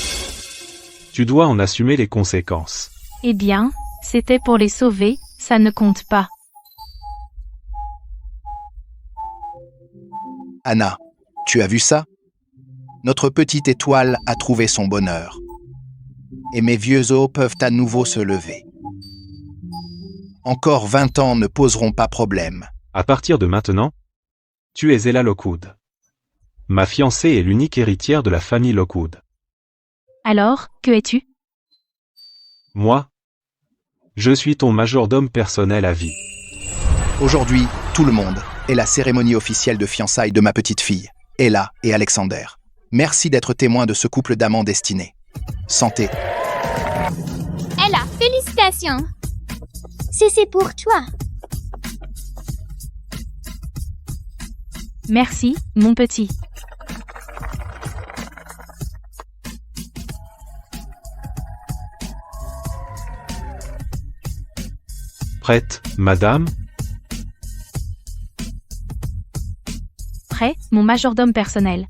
Tu dois en assumer les conséquences. Eh bien, c'était pour les sauver, ça ne compte pas. Anna, tu as vu ça? Notre petite étoile a trouvé son bonheur. Et mes vieux os peuvent à nouveau se lever. Encore 20 ans ne poseront pas problème. À partir de maintenant, tu es Ella Lockwood. Ma fiancée est l'unique héritière de la famille Lockwood. Alors, que es-tu? Moi, je suis ton majordome personnel à vie. Aujourd'hui, tout le monde est la cérémonie officielle de fiançailles de ma petite fille. Ella et Alexander. Merci d'être témoin de ce couple d'amants destinés. Santé. Ella, félicitations. C'est pour toi. Merci, mon petit. Prête, madame? Prêt, mon majordome personnel.